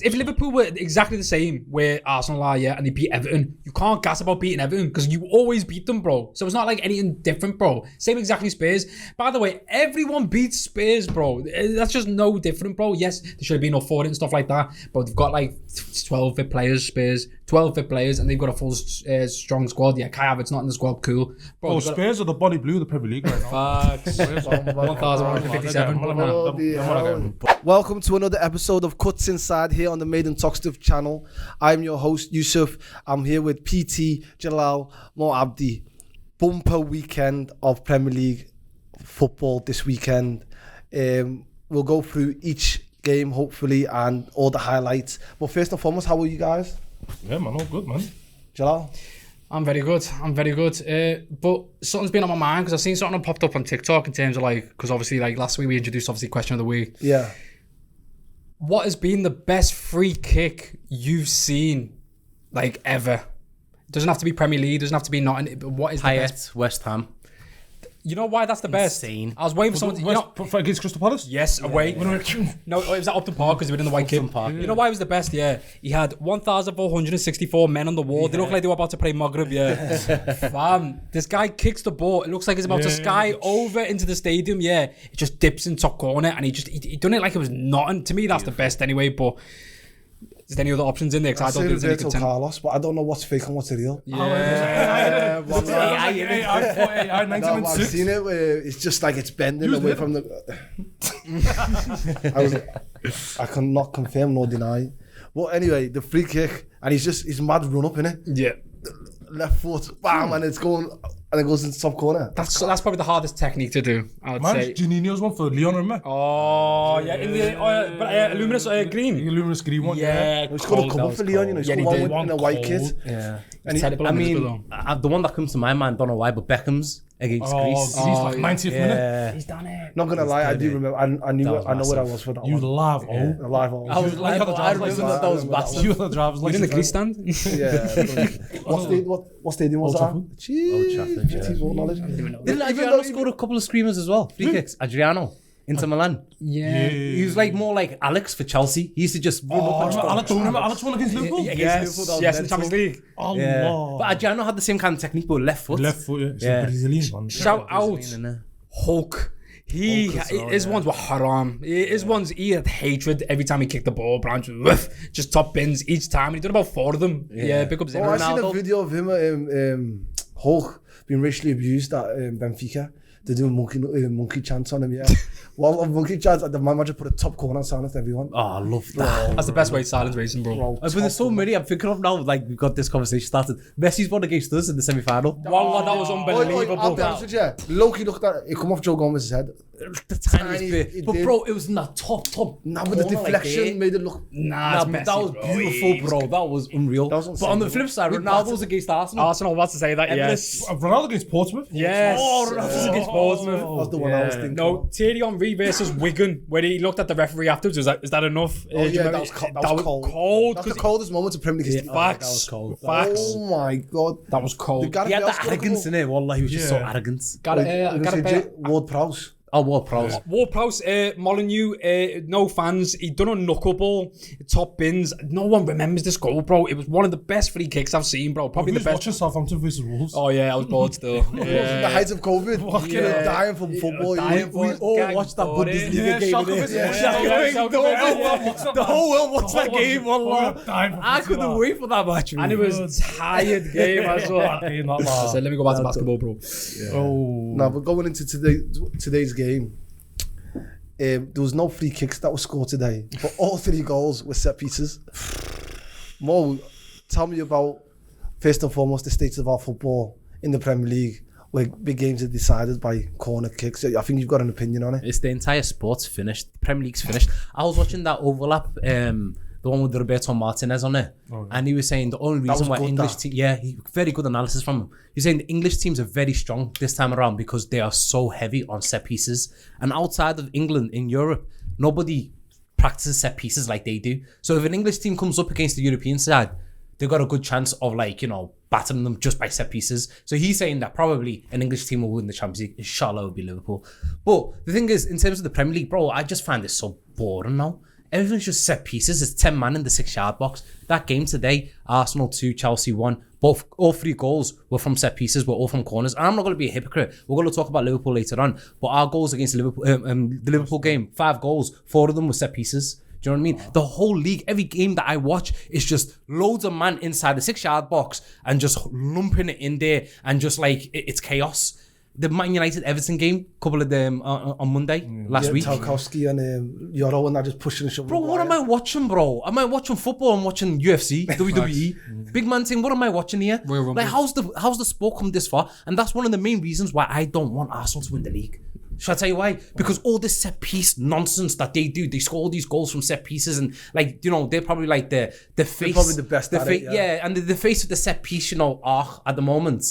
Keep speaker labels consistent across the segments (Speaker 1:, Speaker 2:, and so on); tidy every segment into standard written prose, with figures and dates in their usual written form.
Speaker 1: If Liverpool were exactly the same where Arsenal are, and they beat Everton, you can't gas about beating Everton because you always beat them, bro. So it's not like anything different, bro. Same exactly Spurs. By the way, everyone beats Spurs, bro. That's just no different, bro. Yes, there should have been no for it and stuff like that, but they've got like 12 fit players, Spurs. 12 fit players, and they've got a full strong squad. Yeah, Kai Havertz not in the squad, cool. Bro,
Speaker 2: Spurs are the body blue of the Premier League right now.
Speaker 1: Facts. 1,157.
Speaker 3: Welcome to another episode of Cutz Inside here on the Made in Talkstuff channel. I'm your host, Yusuf. I'm here with PT, Jalal, Mo Abdi. Bumper weekend of Premier League football this weekend. We'll go through each game, hopefully, and all the highlights. But first and foremost, how are you guys?
Speaker 2: Yeah, man, all good, man.
Speaker 3: Jalal?
Speaker 1: I'm very good. But something's been on my mind because I've seen something that popped up on TikTok in terms of because obviously last week we introduced obviously question of the week.
Speaker 3: Yeah.
Speaker 1: What has been the best free kick you've seen ever? It doesn't have to be Premier League, doesn't have to be nothing, but what is the best?
Speaker 4: West Ham.
Speaker 1: You know why that's the best?
Speaker 4: Insane.
Speaker 1: I was waiting for someone to...
Speaker 2: Against Crystal Palace?
Speaker 1: Yes, away. No, it was at Upton Park because they were in the white kit.
Speaker 4: Park,
Speaker 1: You know why it was the best? Yeah. He had 1,464 men on the wall. They look like they were about to play Maghreb, Fam, this guy kicks the ball. It looks like he's about to sky over into the stadium, It just dips in top corner and he done it like it was nothing. To me, that's the best anyway, but... Is there any other options in there?
Speaker 3: I say Roberto Carlos, but I don't know what's fake and what's real.
Speaker 1: Yeah.
Speaker 3: I've seen it where it's just like it's bending away from the... I cannot confirm nor deny. Well, anyway, the free kick, and he's mad run up, innit?
Speaker 1: Yeah.
Speaker 3: Left foot, bam, and it goes into top corner.
Speaker 1: That's probably the hardest technique to do, I would say.
Speaker 2: Juninho's one for Leon, remember?
Speaker 1: Oh, yeah, in the luminous green.
Speaker 2: The luminous green one,
Speaker 3: He scored a couple for Leon, he scored one in a white kit.
Speaker 4: Yeah.
Speaker 1: And the
Speaker 4: one that comes to my mind, don't know why, but Beckham's against Greece.
Speaker 2: He's 90th minute.
Speaker 1: He's done it.
Speaker 3: Not gonna lie, I do remember. I know what I was for that one.
Speaker 2: Live,
Speaker 3: Live.
Speaker 4: I was like, I remember that was massive.
Speaker 2: You had the driver's
Speaker 1: You're in the Greece stand?
Speaker 3: What stadium was that?
Speaker 4: Didn't Adriano score a couple of screamers as well? Free kicks. Adriano. Inter Milan.
Speaker 1: Yeah.
Speaker 4: He was more like Alex for Chelsea. He used to just run up and
Speaker 2: Remember Alex won against Liverpool?
Speaker 1: Yes, in the Champions League.
Speaker 4: But Adriano had the same kind of technique, but left foot.
Speaker 2: Yeah. Brazilian one.
Speaker 1: Shout out Hulk. His ones were haram. His ones, he had hatred every time he kicked the ball. Branch just top bins each time. And he done about 4 of them. Yeah, pick up
Speaker 3: I seen a video of him, Hulk, being racially abused at Benfica. They do monkey chants on him, Well, monkey chants, the manager put a top corner silence to everyone.
Speaker 4: Oh, I love that.
Speaker 1: That's the best way to silence racing, bro.
Speaker 4: But there's so many I'm thinking of now, we've got this conversation started. Messi's won against us in the semi-final.
Speaker 1: Wow, that was unbelievable.
Speaker 3: I'll be honest with you. Loki looked at it, come off Joe Gomez's head.
Speaker 4: The tiniest bit. But bro, it was in that top.
Speaker 3: Nah, but the deflection made it look...
Speaker 1: Nah,
Speaker 4: but that was beautiful, bro. That was unreal. But on the flip side, Ronaldo's against Arsenal.
Speaker 1: Arsenal, what's to say that, yes.
Speaker 2: Ronaldo against Portsmouth?
Speaker 1: Yes.
Speaker 4: Oh, Ronaldo's against Portsmouth.
Speaker 3: That was the one I was thinking.
Speaker 1: No, Thierry Henry versus Wigan, where he looked at the referee afterwards, was like, is that enough?
Speaker 3: Oh yeah, that was cold. That's the coldest moment of Premier League history.
Speaker 1: Facts.
Speaker 4: That was cold.
Speaker 1: Facts.
Speaker 3: Oh my God.
Speaker 1: That was cold.
Speaker 4: He had that arrogance in it, wallah. He was just so arrogant.
Speaker 3: Ward-Prowse.
Speaker 4: Oh, Ward-Prowse.
Speaker 1: Ward-Prowse, Molyneux, no fans. He done a knuckleball, top bins. No one remembers this goal, bro. It was one of the best free kicks I've seen, bro. Probably the best.
Speaker 2: Watching Southampton versus Wolves.
Speaker 1: Oh yeah, I was bored still.
Speaker 3: The height of COVID. Dying from football.
Speaker 4: We all watched that Bundesliga game. The whole world watched that game, wallah. I couldn't wait for that match.
Speaker 1: And it was a tired game as well. I said, let me go back to basketball, bro.
Speaker 3: No, but going into today's game, there was no free kicks that were scored today, but all 3 goals were set pieces. Mo, tell me about, first and foremost, the state of our football in the Premier League, where big games are decided by corner kicks. I think you've got an opinion on it.
Speaker 4: It's the entire sport's finished. The Premier League's finished. I was watching that overlap, the one with Roberto Martinez on it, and he was saying the only reason why English team, very good analysis from him. He's saying the English teams are very strong this time around because they are so heavy on set pieces, and outside of England, in Europe, nobody practices set pieces like they do. So if an English team comes up against the European side, they've got a good chance of battering them just by set pieces. So he's saying that probably an English team will win the Champions League. Inshallah, it will be Liverpool. But the thing is, in terms of the Premier League, bro, I just find it so boring now. Everything's just set pieces. It's 10 man in the 6-yard box. That game today, Arsenal 2, Chelsea 1. All 3 goals were from set pieces, were all from corners. And I'm not going to be a hypocrite. We're going to talk about Liverpool later on. But our goals against Liverpool, the Liverpool game, 5 goals, 4 of them were set pieces. Do you know what I mean? The whole league, every game that I watch is just loads of man inside the 6-yard box and just lumping it in there and just like it's chaos. The Man United Everton game, couple of them on Monday last week.
Speaker 3: Tarkowski and Euro and they're just pushing and shoving.
Speaker 4: Bro, what am I watching, bro? Am I watching football? I'm watching UFC, WWE, big man team. What am I watching here? Like, how's the sport come this far? And that's one of the main reasons why I don't want Arsenal to win the league. Should I tell you why? Because all this set piece nonsense that they do, they score all these goals from set pieces, and like, you know, they're probably like the face.
Speaker 3: They're probably the best at it,
Speaker 4: yeah, and the face of the set piece, you know, at the moment.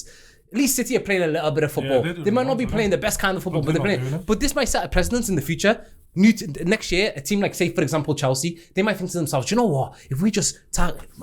Speaker 4: At least City are playing a little bit of football.
Speaker 2: Yeah,
Speaker 4: they might not be playing the best kind of football, but they're playing. But this might set a precedence in the future. Next year, a team like, say, for example, Chelsea, they might think to themselves, you know what? If we just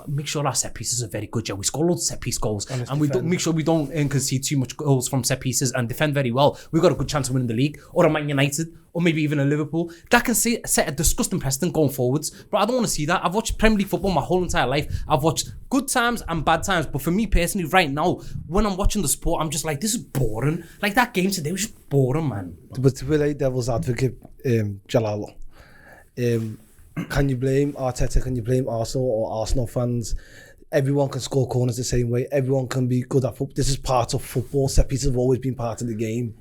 Speaker 4: make sure our set pieces are very good, we score loads of set piece goals, and we don't make sure we don't concede too much goals from set pieces and defend very well, we've got a good chance of winning the league, or a Man United, or maybe even a Liverpool. That can set a disgusting precedent going forwards. But I don't want to see that. I've watched Premier League football my whole entire life. I've watched good times and bad times. But for me personally, right now, when I'm watching the sport, I'm just like, this is boring. Like, that game today was just boring, man.
Speaker 3: But to play devil's advocate, Jalal, can you blame Arteta? Can you blame Arsenal or Arsenal fans? Everyone can score corners the same way. Everyone can be good at football. This is part of football. Set pieces have always been part of the game.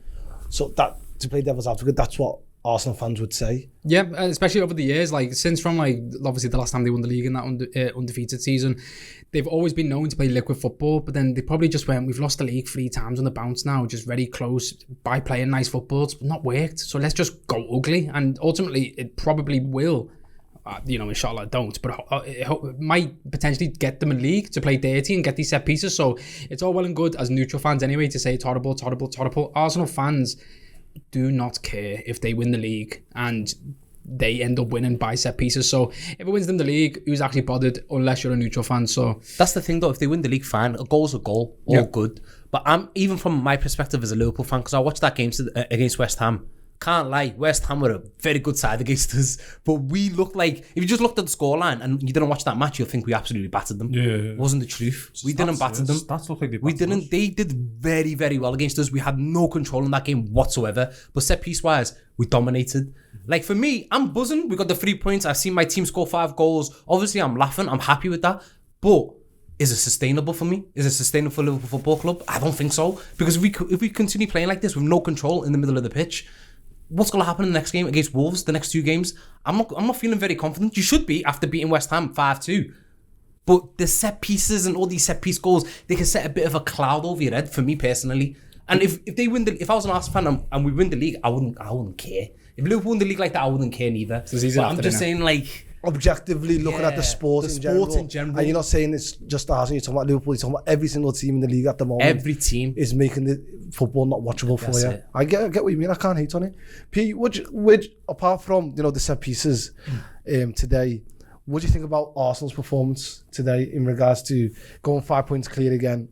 Speaker 3: So that, to play devil's advocate, that's what Arsenal fans would say.
Speaker 1: Yeah, especially over the years, like since from like obviously the last time they won the league in that undefeated season, they've always been known to play liquid football. But then they probably just went, we've lost the league 3 times on the bounce now, just very close by playing nice football. It's not worked, so let's just go ugly. And ultimately, it probably will. You know, inshallah, don't. But it might potentially get them a league to play dirty and get these set pieces. So it's all well and good as neutral fans anyway to say it's horrible, it's horrible, it's horrible. Arsenal fans do not care if they win the league and they end up winning by set pieces. So if it wins them the league, who's actually bothered unless you're a neutral fan? So
Speaker 4: that's the thing though, if they win the league, fine, a goal's a goal, all good. But I'm, even from my perspective as a Liverpool fan, because I watched that game against West Ham, can't lie, West Ham were a very good side against us, but we looked like, if you just looked at the scoreline and you didn't watch that match, you'll think we absolutely battered them.
Speaker 2: Yeah.
Speaker 4: Wasn't the truth. We didn't batter them.
Speaker 2: Stats look like they
Speaker 4: we didn't. They did very, very well against us. We had no control in that game whatsoever. But set piece wise, we dominated. Like, for me, I'm buzzing. We got the 3 points. I've seen my team score 5 goals. Obviously, I'm laughing. I'm happy with that. But is it sustainable for me? Is it sustainable for Liverpool Football Club? I don't think so. Because if we continue playing like this with no control in the middle of the pitch, what's going to happen in the next game against Wolves, the next 2 games? I'm not feeling very confident. You should be after beating West Ham 5-2. But the set pieces and all these set piece goals, they can set a bit of a cloud over your head for me personally. And if they win if I was an Arsenal fan and we win the league, I wouldn't care. If Liverpool win the league like that, I wouldn't care neither. But I'm just saying, like,
Speaker 3: objectively looking at the sport in general. And you're not saying it's just Arsenal, you're talking about Liverpool, you're talking about every single team in the league at the moment.
Speaker 4: Every team
Speaker 3: is making the football not watchable for you. I get what you mean. I can't hate on it. Pete, apart from, you know, the set pieces today, what do you think about Arsenal's performance today in regards to going 5 points clear again?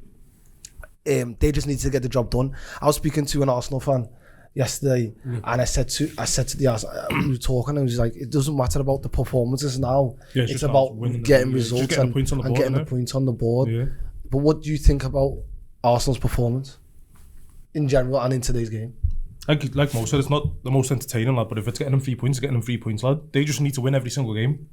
Speaker 3: They just need to get the job done. I was speaking to an Arsenal fan yesterday, and I said to the Arsenal, we were talking, and I was like, it doesn't matter about the performances now. Yeah, it's about getting results and getting the points on the board. Yeah. But what do you think about Arsenal's performance in general and in today's game?
Speaker 2: Like Mo said, it's not the most entertaining, lad, but if it's getting them 3 points, it's getting them 3 points, lad. They just need to win every single game.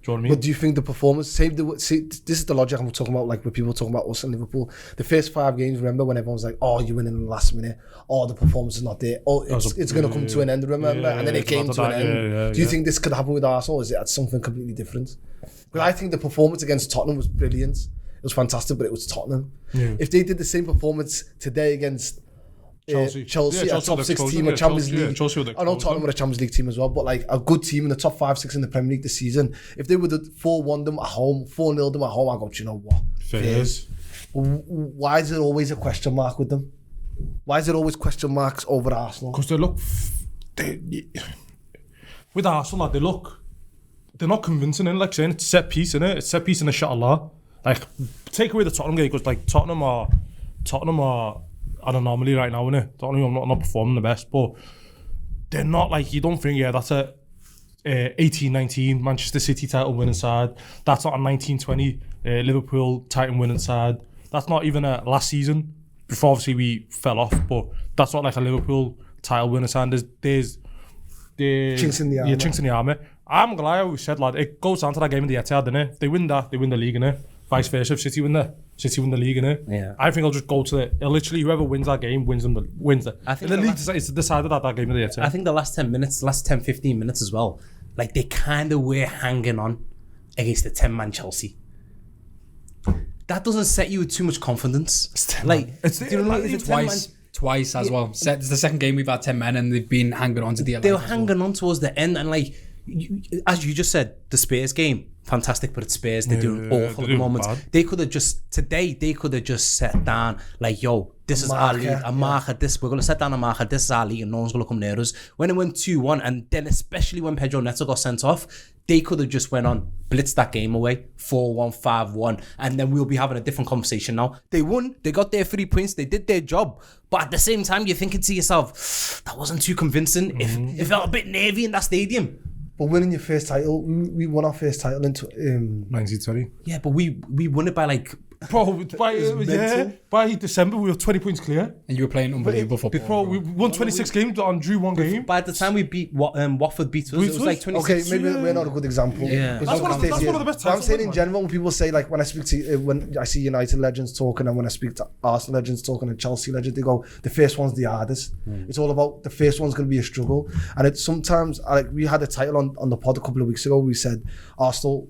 Speaker 2: Do you know what I mean?
Speaker 3: But do you think the performance, see, this is the logic I'm talking about, like when people talking about us in Liverpool, the first 5 games, remember when everyone's like, oh, you're winning in the last minute, oh, the performance is not there, oh, it's going to come to an end, remember? And then it came to an end. Do you think this could happen with Arsenal, or is it something completely different? Because I think the performance against Tottenham was brilliant. It was fantastic, but it was Tottenham. Yeah. If they did the same performance today against Chelsea, a top 6 team, a Champions League. I know Tottenham were a Champions League team as well, but like a good team in the top 5-6 in the Premier League this season. If they would have 4-1 them at home, 4-0 them at home, I go, do you know what?
Speaker 2: Fairs.
Speaker 3: Why is there always a question mark with them? Why is there always question marks over Arsenal?
Speaker 2: Because with Arsenal, they're not convincing, like saying it's set piece, innit? It's set piece in a shot Allah. Like, take away the Tottenham game, because like Tottenham are an anomaly right now, innit? Tottenham are not performing the best, but they're not like, you don't think, yeah, that's it. 18-19 Manchester City title winning side. That's not a 19-20 Liverpool title winning side. That's not even a last season. Before obviously we fell off, but that's not like a Liverpool title winning side. There's
Speaker 3: Chinks in the armour.
Speaker 2: Yeah, chinks in the armour. I'm gonna lie, I always said, lad, it goes down to that game in the Etihad, innit? If they win that, they win the league, innit? Vice versa, if City win the league, innit?
Speaker 4: Yeah.
Speaker 2: I think I'll just go to literally whoever wins that game wins the.
Speaker 4: I think
Speaker 2: the
Speaker 4: the
Speaker 2: league
Speaker 4: last-
Speaker 2: it's decided at that game in the Etihad.
Speaker 4: I think the last 15 minutes as well, like they kind of were hanging on against the 10-man Chelsea. That doesn't set you with too much confidence.
Speaker 2: It's 10
Speaker 4: like,
Speaker 2: man. It's
Speaker 4: do you know,
Speaker 2: it's
Speaker 4: it's a 10-man
Speaker 1: Twice as well. It's the second game we've had 10 men and they've been hanging on to the 11.
Speaker 4: They were hanging on towards the end, and like as you just said, the Spurs game, fantastic, but it's Spurs. They're doing awful at the moment.
Speaker 2: bad.
Speaker 4: They could have just set down like, yo, this is our league, a mark at this. We're gonna set down a mark at this is our league, and no one's gonna come near us. When it went 2-1, and then especially when Pedro Neto got sent off, they could have just went on, blitzed that game away, 4-1, 5-1, and then we'll be having a different conversation now. They won, they got their 3 points, they did their job. But at the same time, you're thinking to yourself, that wasn't too convincing. It felt a bit nervy in that stadium.
Speaker 3: But winning your first title, we won our first title in
Speaker 2: 1920.
Speaker 4: Yeah, but we won it by like...
Speaker 2: Bro, by December we were 20 points clear.
Speaker 1: And you were playing unbelievable football.
Speaker 2: Bro, we won 26 games and drew one game.
Speaker 4: By the time we beat Watford beat us, it was like 26.
Speaker 3: Okay, maybe we're not a good example.
Speaker 4: Yeah.
Speaker 3: Because
Speaker 2: That's one of the best
Speaker 3: But I'm
Speaker 2: titles
Speaker 3: saying in
Speaker 2: man.
Speaker 3: general, when people say, like, when I speak to, when I see United legends talking and when I speak to Arsenal legends talking and Chelsea legends, they go, the first one's the hardest. It's all about the first one's going to be a struggle. And it's sometimes, like, we had a title on the pod a couple of weeks ago. We said Arsenal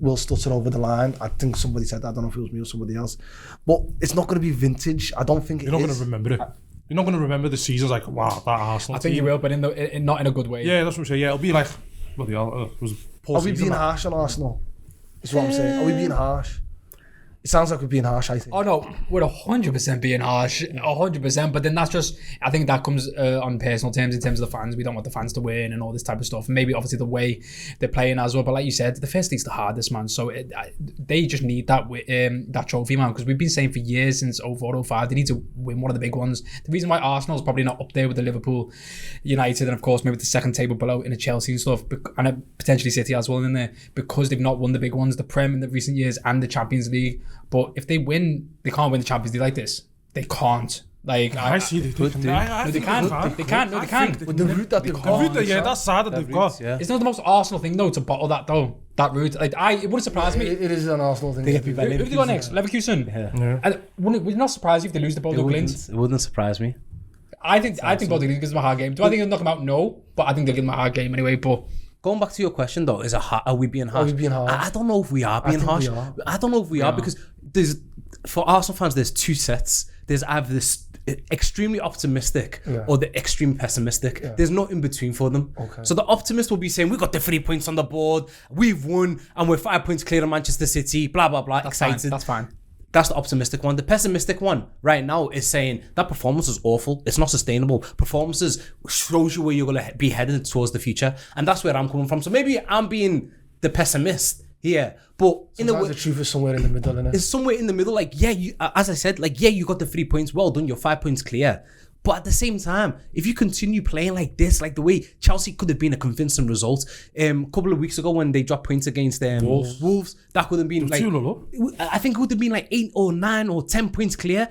Speaker 3: will stutter over the line. I think somebody said that. I don't know if it was me or somebody else. But it's not going to be vintage. I don't think
Speaker 2: You're not going to remember it. You're not going to remember the seasons like, wow, that Arsenal
Speaker 1: I think
Speaker 2: team.
Speaker 1: you will, but not in a good way.
Speaker 2: Yeah, that's what I'm saying. Yeah, it'll be like, bloody hell, it was poor
Speaker 3: Are we
Speaker 2: season,
Speaker 3: being
Speaker 2: man.
Speaker 3: harsh on Arsenal? That's what I'm saying. Are we being harsh? It sounds like we're being harsh, I think.
Speaker 1: Oh no, we're 100% being harsh, 100%. But then that's just, I think that comes on personal terms in terms of the fans. We don't want the fans to win and all this type of stuff. And maybe obviously the way they're playing as well. But like you said, the first league's the hardest, man. So they just need that trophy, man. Because we've been saying for years since 04-05, they need to win one of the big ones. The reason why Arsenal's probably not up there with the Liverpool, United, and of course maybe the second table below in the Chelsea and stuff, and potentially City as well in there, because they've not won the big ones, the Prem in the recent years and the Champions League. But if they win, they can't win the Champions League like this. They can't. Like
Speaker 2: I see they can.
Speaker 1: No, they can. They can. No, they can.
Speaker 3: With the route that they've got.
Speaker 2: Yeah, that's sad that they've got.
Speaker 4: Yeah.
Speaker 1: It's not the most Arsenal thing though to bottle that though. That route, like it wouldn't surprise me.
Speaker 3: It is an Arsenal thing.
Speaker 1: Who do they go next? Leverkusen.
Speaker 4: Yeah.
Speaker 1: And would it not surprise you if they lose the Bodo Glimt?
Speaker 4: It wouldn't surprise me.
Speaker 1: I think Bodo Glimt gives them a hard game. Do I think they'll knock them out? No, but I think they'll give them a hard game anyway. But
Speaker 4: Going back to your question though, are we being harsh?
Speaker 3: Are we being harsh?
Speaker 4: I don't know if we are being
Speaker 3: think
Speaker 4: harsh.
Speaker 3: we are.
Speaker 4: I don't know if we are, because for Arsenal fans, there's two sets. There's either this extremely optimistic or the extreme pessimistic. There's no in between for them.
Speaker 3: Okay.
Speaker 4: So the optimist will be saying, we got the 3 points on the board, we've won, and we're 5 points clear of Manchester City, blah, blah, blah, excited.
Speaker 1: That's fine.
Speaker 4: That's the optimistic one. The pessimistic one right now is saying that performance is awful. It's not sustainable. Performances shows you where you're going to be headed towards the future. And that's where I'm coming from. So maybe I'm being the pessimist here. But in a way,
Speaker 3: the truth is somewhere in the middle, innit?
Speaker 4: it's somewhere in the middle. Like, yeah, you, as I said, like, yeah, you got the 3 points. Well done. You're 5 points clear. But at the same time, if you continue playing like this, like the way Chelsea could have been a convincing result. A couple of weeks ago when they dropped points against Wolves, that could have been like, I think it would have been like 8 or 9 or 10 points clear.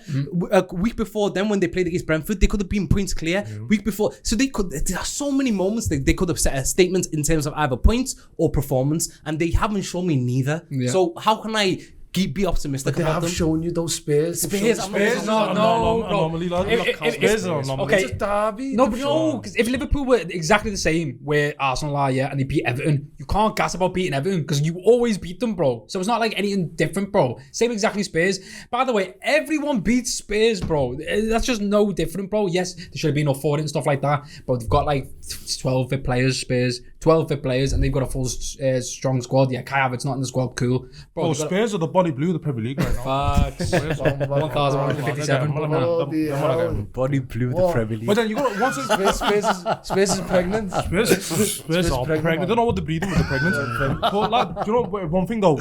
Speaker 4: A week before then when they played against Brentford, they could have been points clear. Week before, so they could. There are so many moments that they could have set a statement in terms of either points or performance, and they haven't shown me neither.
Speaker 1: Yeah.
Speaker 4: So how can I be optimistic
Speaker 3: They
Speaker 4: about
Speaker 3: have
Speaker 4: them?
Speaker 3: shown you those Spurs.
Speaker 4: Spurs,
Speaker 2: Anomaly, lad. Spurs are an anomaly.
Speaker 1: Okay.
Speaker 3: It's a derby.
Speaker 1: No, but no, because if Liverpool were exactly the same where Arsenal are, and they beat Everton, you can't gas about beating Everton because you always beat them, bro. So it's not like anything different, bro. Same exactly Spurs. By the way, everyone beats Spurs, bro. That's just no different, bro. Yes, there should have been no forward and stuff like that, but they've got like 12 fit players, Spurs. 12 fit players, and they've got a full strong squad. Yeah, Kai Havertz not in the squad, cool. Bro,
Speaker 2: Spurs are the body blue of the Premier League right now.
Speaker 1: Facts. 1,157.
Speaker 4: Body blue the Premier League.
Speaker 2: But then you got once
Speaker 3: Spurs is pregnant.
Speaker 2: Spurs are pregnant. I don't know what they're breeding with the pregnant. But lad, do you know one thing though?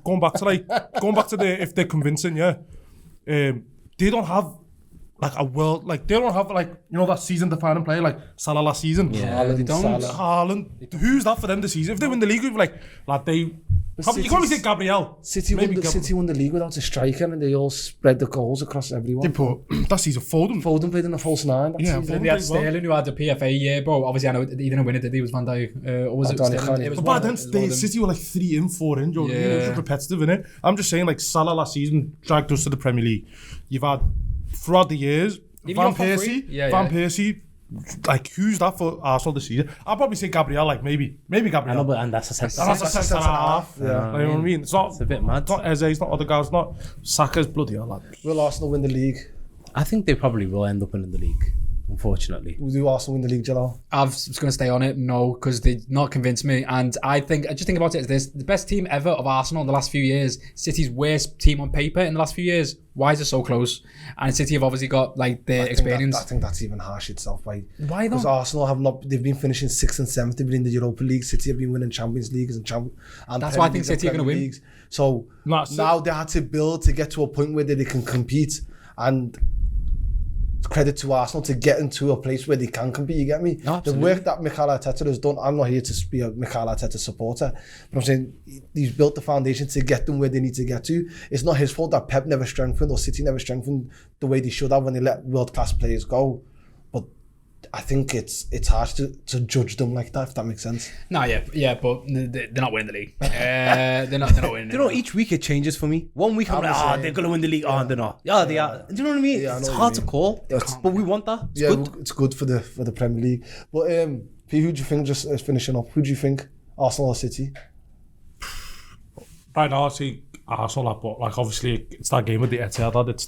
Speaker 2: Going back to if they're convincing, they don't have like a world, like they don't have like, you know, that season-defining player like Salah last season.
Speaker 4: Yeah,
Speaker 1: they don't.
Speaker 2: Haaland. Who's that for them this season? If they win the league, like they. You can't only say Gabriel.
Speaker 3: City won the league without a striker, and they all spread the goals across everyone.
Speaker 2: They put that season Foden.
Speaker 3: Foden played in the false nine. That season.
Speaker 1: Then they had Sterling, who had the PFA year, bro. Obviously, I know he didn't win it, did he? It was Van Dijk. Or was it Sterling? It was
Speaker 2: But
Speaker 1: one
Speaker 2: by
Speaker 1: of
Speaker 2: then,
Speaker 1: them.
Speaker 2: City were like 3-4 in. You know,
Speaker 1: Yeah.
Speaker 2: it was just repetitive, innit? I'm just saying, like Salah last season dragged us to the Premier League. You've had throughout the years,
Speaker 1: Even
Speaker 2: Van
Speaker 1: your top three?
Speaker 2: Persie. Like, who's that for Arsenal this season? I'll probably say Gabriel, like maybe
Speaker 4: I
Speaker 2: Gabriel.
Speaker 4: know, but and that's a sense.
Speaker 2: That's a centre half.
Speaker 3: Yeah.
Speaker 2: Like, you know what I mean? It's
Speaker 4: It's a bit mad.
Speaker 2: not Eze, it's not other guys, it's not Saka's bloody hell, lad.
Speaker 3: Will Arsenal win the league?
Speaker 4: I think they probably will end up in the league, unfortunately.
Speaker 3: Will Arsenal win the league, Jalal?
Speaker 1: I was going to stay on it, no, because they not convinced me. And I just think about it as this: the best team ever of Arsenal in the last few years, City's worst team on paper in the last few years. Why is it so close? And City have obviously got like the experience.
Speaker 3: I think that's even harsh itself. Why
Speaker 1: Because
Speaker 3: Arsenal have not? They've been finishing 6th and 7th. They've been in the Europa League. City have been winning Champions Leagues and
Speaker 1: That's why I think City are going to win.
Speaker 3: So
Speaker 2: That's
Speaker 3: now they had to build to get to a point where they can compete, and credit to Arsenal to get into a place where they can compete. You get me? The work that Mikel Arteta has done. I'm not here to be a Mikel Arteta supporter, but I'm saying he's built the foundation to get them where they need to get to. It's not his fault that Pep never strengthened or City never strengthened the way they should have when they let world class players go. But I think it's harsh to judge them like that, if that makes sense.
Speaker 1: No, yeah, but they're not winning the league. They're not winning.
Speaker 4: You know, each week it changes for me. One week I'm like, they're going to win the league. Oh, they're not. Yeah, they are. Do you know what I mean?
Speaker 3: Yeah, I know
Speaker 4: it's
Speaker 3: what
Speaker 4: hard
Speaker 3: you
Speaker 4: to
Speaker 3: mean.
Speaker 4: call. But we want that. It's good.
Speaker 3: It's good for the Premier League. But P, who do you think, just finishing up, who do you think, Arsenal or City?
Speaker 2: right now, I see Arsenal, but like obviously it's that game with the Etihad. It's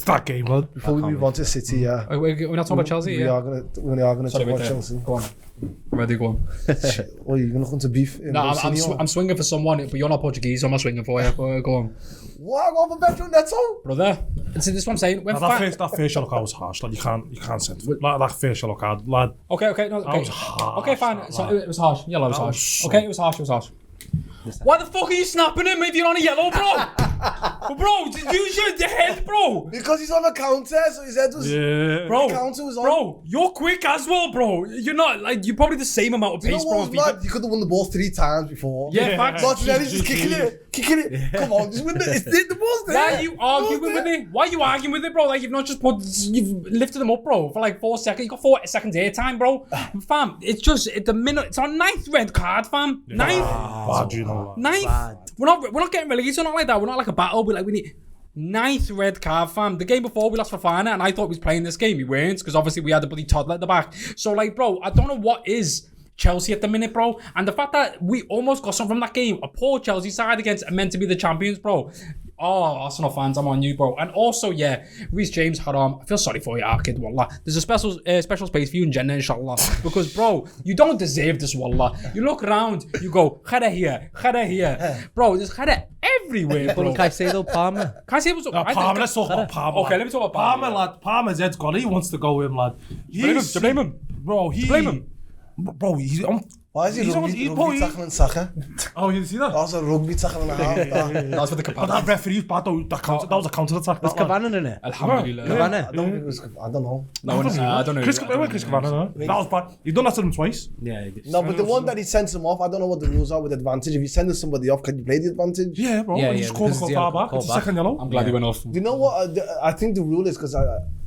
Speaker 2: that game, lad.
Speaker 3: Before we move on to City, yeah.
Speaker 1: We're not talking about Chelsea,
Speaker 3: We
Speaker 1: yeah?
Speaker 3: are gonna talk about Chelsea.
Speaker 1: Go on. I'm ready, go on.
Speaker 3: Oh, you're gonna come to beef?
Speaker 1: No, I'm swinging for someone, but you're not Portuguese, so I'm not swinging for you. But go on.
Speaker 3: What? I go for Banter Neto?
Speaker 1: Brother, this is what I'm saying. When
Speaker 2: That facial look out was harsh. Like you can't send like that facial look out, lad.
Speaker 1: Okay, no, okay.
Speaker 2: was harsh,
Speaker 1: Okay, fine.
Speaker 2: that,
Speaker 1: So
Speaker 2: lad.
Speaker 1: it was harsh. Yellow was
Speaker 2: That
Speaker 1: harsh.
Speaker 2: was so-
Speaker 1: Okay, it was harsh. Why the fuck are you snapping him if you're on a yellow, bro? Bro, just use your head, bro.
Speaker 3: Because he's on the counter, so his head was...
Speaker 2: Yeah.
Speaker 1: Bro,
Speaker 3: The counter was on.
Speaker 1: bro, you're quick as well, bro. You're not, like, you're probably the same amount of
Speaker 3: You know
Speaker 1: pace,
Speaker 3: what
Speaker 1: bro.
Speaker 3: was
Speaker 1: on
Speaker 3: mad?
Speaker 1: FIFA.
Speaker 3: You could have won the ball 3 times before.
Speaker 1: Yeah, facts.
Speaker 3: Martinelli's just kicking it. Come on, just win it. It's the ball's there.
Speaker 1: Why are you arguing with it? Why are you arguing with it, bro? Like, you've not just you've lifted them up, bro, for like 4 seconds. You got 4 seconds air time, bro. Fam, it's just, at the minute, it's our 9th red card, fam. 9th.
Speaker 2: Bad, you know.
Speaker 1: 9th. We're not getting relegated, we're not like that. We're not like a battle. We need 9th red card, fam. The game before we lost for Fana, and I thought we was playing this game. We weren't, because obviously we had the bloody toddler at the back. So, like, bro, I don't know what is Chelsea at the minute, bro. And the fact that we almost got something from that game, a poor Chelsea side against meant to be the champions, bro. Oh, Arsenal fans, I'm on you, bro. And also, yeah, Reece James, haram. I feel sorry for you, kid, wallah. There's a special space for you in Jannah, inshallah. Because, bro, you don't deserve this, wallah. You look around, you go, khada here. Bro, there's khada everywhere, bro.
Speaker 4: But can I say though, Palmer?
Speaker 1: Can I say what's up?
Speaker 2: Palmer, let's talk about Palmer.
Speaker 1: Okay, let me talk about Palmer.
Speaker 2: Palmer, lad. Palmer's head's gone. He wants to go in, lad.
Speaker 1: To blame him.
Speaker 2: Bro,
Speaker 1: blame him.
Speaker 2: Bro, he's on.
Speaker 3: Why is he
Speaker 2: He's
Speaker 3: rugby
Speaker 2: on-
Speaker 3: tackling Saka?
Speaker 2: Oh, you see that?
Speaker 3: That's a rugby tackle and a half.
Speaker 1: That's for the
Speaker 2: But
Speaker 1: Cavani.
Speaker 2: that referee's bad though. That was a counter attack.
Speaker 4: There's Cavani in it.
Speaker 1: Alhamdulillah.
Speaker 4: Cavani.
Speaker 3: I don't think it was... I don't know.
Speaker 1: No, I don't know.
Speaker 2: Chris Cavani, no? That was bad. You've done that to him twice.
Speaker 4: Yeah. he did.
Speaker 3: No, but the one that he sends him off, I don't know what the rules are with advantage. If you send somebody off, can you play the advantage?
Speaker 2: Yeah, bro.
Speaker 4: Yeah,
Speaker 2: He
Speaker 4: yeah,
Speaker 2: just called
Speaker 4: because
Speaker 2: the
Speaker 4: the
Speaker 2: far
Speaker 4: other
Speaker 2: back. It's a
Speaker 4: call back.
Speaker 2: second yellow.
Speaker 1: I'm glad he went off.
Speaker 3: You know what? I think the rule is because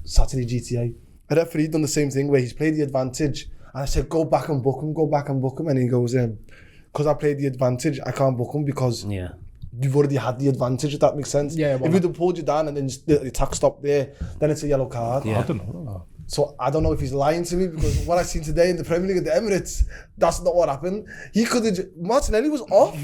Speaker 3: Saturday GTA, a referee done the same thing where he's played the advantage. And I said, go back and book him. And he goes, because I played the advantage, I can't book him because you've already had the advantage, if that makes sense.
Speaker 1: Yeah, well,
Speaker 3: if you'd have pulled you down and then just the attack stopped there, then it's a yellow card.
Speaker 2: I don't know.
Speaker 3: So I don't know if he's lying to me because what I've seen today in the Premier League at the Emirates, that's not what happened. He could have... Martinelli was off.
Speaker 2: He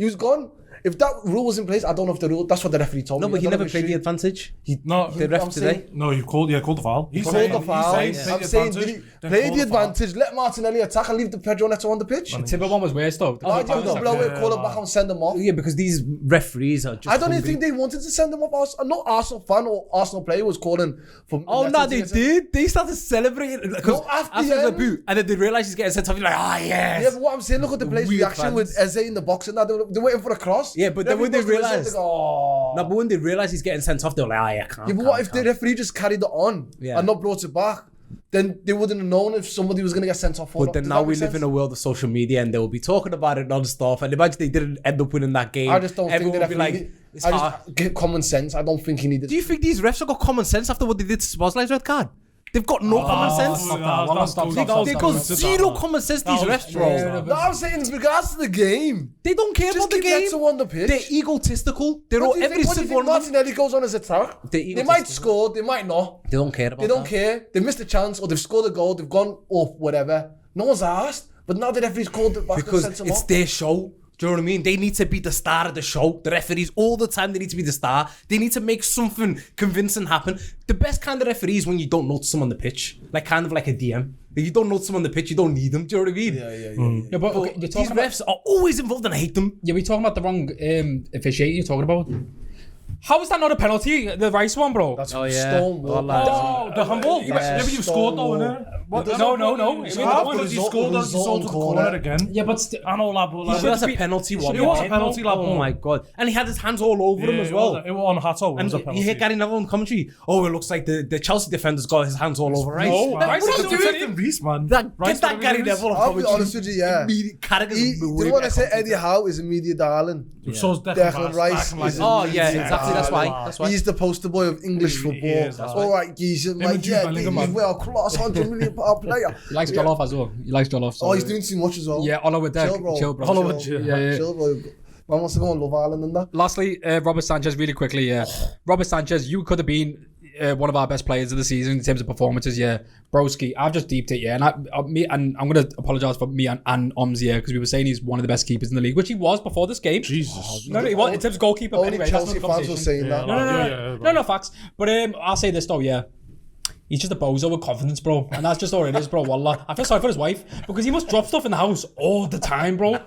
Speaker 2: was gone.
Speaker 3: If that rule was in place, I don't know if the rule... That's what the referee told me.
Speaker 4: No, but
Speaker 3: I
Speaker 4: he
Speaker 3: don't know
Speaker 4: never
Speaker 3: if
Speaker 4: played
Speaker 3: it's
Speaker 4: the
Speaker 3: true.
Speaker 4: advantage.
Speaker 2: No,
Speaker 4: The ref
Speaker 3: I'm
Speaker 4: today.
Speaker 3: saying-
Speaker 2: No, you called the foul. He
Speaker 3: Called the foul. I'm saying, did he play the advantage, let Martinelli attack and leave the Pedro Neto on the pitch?
Speaker 1: The Timber one was worse, though.
Speaker 3: Why did you blow it, call it back and send them off?
Speaker 4: Yeah, because these referees are just.
Speaker 3: I don't even
Speaker 4: hungry.
Speaker 3: think they wanted to send them off. No Arsenal fan or Arsenal player was calling for...
Speaker 4: Oh no, they did. they started celebrating because
Speaker 3: No, after
Speaker 4: after
Speaker 3: the
Speaker 4: the
Speaker 3: end.
Speaker 4: boot, and then they realize he's getting sent off. You're like, ah, yes.
Speaker 3: Yeah, but what I'm saying, look at the players'
Speaker 4: Weird
Speaker 3: reaction with
Speaker 4: fans.
Speaker 3: Eze in the box and that. They're waiting for a cross.
Speaker 4: Yeah, but then when they
Speaker 3: Referee goes to
Speaker 4: realised-
Speaker 3: whistle, they go, "Oh."
Speaker 4: No, but when they realize he's getting sent off, they're like, ah, yeah, can't.
Speaker 3: Yeah, but what if the referee just carried it on
Speaker 4: Yeah.
Speaker 3: and not brought it back? Then they wouldn't have known if somebody was going to get sent off.
Speaker 4: But then now we live in a world of social media, and they will be talking about it non-stop. And imagine they didn't end up winning that game.
Speaker 3: I just don't
Speaker 4: Everyone
Speaker 3: think
Speaker 4: would
Speaker 3: that
Speaker 4: be like, it's
Speaker 3: I
Speaker 4: hard.
Speaker 3: just get common sense. I don't think he needed.
Speaker 4: Do you think these refs have got common sense after what they did to Spurs' red card? They've got no common sense.
Speaker 1: stop that.
Speaker 2: Nah,
Speaker 1: Well,
Speaker 2: that's
Speaker 1: stop,
Speaker 2: good.
Speaker 1: stop,
Speaker 2: That was
Speaker 4: They
Speaker 1: stop,
Speaker 4: got
Speaker 2: good.
Speaker 1: stop.
Speaker 4: zero common sense, these
Speaker 2: That was
Speaker 4: refs, bro.
Speaker 2: good.
Speaker 3: No, I'm saying in regards to the game.
Speaker 4: They don't care
Speaker 3: Just
Speaker 4: about the
Speaker 3: keep
Speaker 4: game.
Speaker 3: Neto on the pitch.
Speaker 4: They're egotistical. They're
Speaker 3: What
Speaker 4: all
Speaker 3: do you
Speaker 4: every
Speaker 3: think, what do you
Speaker 4: single
Speaker 3: think
Speaker 4: one.
Speaker 3: Martinelli goes on his attack?
Speaker 4: They're
Speaker 3: They might
Speaker 4: egotistical.
Speaker 3: score, they might not.
Speaker 4: They don't care about
Speaker 3: They don't
Speaker 4: that.
Speaker 3: care. They've missed a chance or they've scored a goal, they've gone up, whatever. No one's asked. But now the referee's called it back
Speaker 4: Because
Speaker 3: and sent him
Speaker 4: it's
Speaker 3: off.
Speaker 4: their show. Do you know what I mean? They need to be the star of the show. The referees, all the time, they need to be the star. They need to make something convincing happen. The best kind of referee is when you don't notice them on the pitch. Like, kind of like a DM. If you don't notice them on the pitch, you don't need them. Do you know what I mean?
Speaker 1: Yeah, but okay, you're
Speaker 4: These
Speaker 1: talking about,
Speaker 4: refs are always involved and I hate them.
Speaker 1: yeah, we're talking about the wrong officiating you're talking about. How is that not a penalty? The Rice one, bro.
Speaker 3: That's
Speaker 4: Oh, yeah.
Speaker 3: Stonewall.
Speaker 4: Oh, lads.
Speaker 2: Oh, the handball.
Speaker 3: Yeah.
Speaker 2: Maybe you've scored though,
Speaker 3: Stonewall.
Speaker 2: innit?
Speaker 1: No.
Speaker 2: It's
Speaker 1: It
Speaker 2: half
Speaker 1: was
Speaker 2: because he
Speaker 3: a
Speaker 2: scored on
Speaker 3: result
Speaker 2: the corner
Speaker 3: corner.
Speaker 2: again.
Speaker 1: Yeah, but
Speaker 2: I know, lad, but
Speaker 4: So that's a penalty one.
Speaker 2: It was a penalty, lad.
Speaker 4: Oh my god. And he had his hands all over him as well.
Speaker 2: It was on Hato. It
Speaker 4: And
Speaker 2: was a
Speaker 4: you
Speaker 2: penalty.
Speaker 4: hear Gary Neville on commentary. Oh, it looks like the Chelsea defender's got his hands all over Rice.
Speaker 1: No,
Speaker 2: Man,
Speaker 1: Rice
Speaker 2: what
Speaker 1: didn't
Speaker 2: are
Speaker 1: do
Speaker 2: you
Speaker 1: it.
Speaker 2: doing, Reece, man?
Speaker 4: Get
Speaker 2: Rice
Speaker 4: that
Speaker 2: got
Speaker 4: Gary
Speaker 2: it.
Speaker 4: Neville on
Speaker 3: I'll be
Speaker 4: commentary.
Speaker 3: honest with you, yeah.
Speaker 4: Carragher's
Speaker 3: Do
Speaker 4: way
Speaker 3: you want to
Speaker 4: better
Speaker 3: say Eddie Howe is a media darling?
Speaker 2: So is
Speaker 3: Declan Rice is a
Speaker 4: Oh,
Speaker 3: media
Speaker 4: yeah, exactly. That's why.
Speaker 3: darling.
Speaker 4: That's why.
Speaker 3: He's the poster boy of English football.
Speaker 2: is, that's
Speaker 3: All right, geez.
Speaker 2: and
Speaker 3: Like,
Speaker 2: Jude
Speaker 3: yeah,
Speaker 2: Bellingham,
Speaker 3: he's
Speaker 2: man.
Speaker 3: well class, £100 million player.
Speaker 1: he likes Jollof as well. He likes Jollof. So
Speaker 3: Oh, he's doing too much as well.
Speaker 1: Yeah, all over there. Chill, bro.
Speaker 2: All over
Speaker 3: Chill,
Speaker 2: chill.
Speaker 1: Yeah.
Speaker 3: Chill, bro. Man wants to go on Love Island and that.
Speaker 1: Lastly, Robert Sanchez, really quickly. Robert Sanchez, you could have been one of our best players of the season in terms of performances. Yeah, Broski, I've just deeped it. Yeah, and I'm gonna apologize for me and Oms. Yeah, because we were saying he's one of the best keepers in the league, which he was before this game.
Speaker 2: Jesus.
Speaker 1: No, he was in terms of goalkeeper.
Speaker 3: Only
Speaker 1: Anyway, that's
Speaker 3: Chelsea
Speaker 1: another
Speaker 3: fans were
Speaker 1: conversation.
Speaker 3: saying that.
Speaker 1: No, facts. But I'll say this though, yeah. He's just a bozo with confidence, bro. And that's just all it is, bro. Wallah. I feel sorry for his wife because he must drop stuff in the house all the time, bro.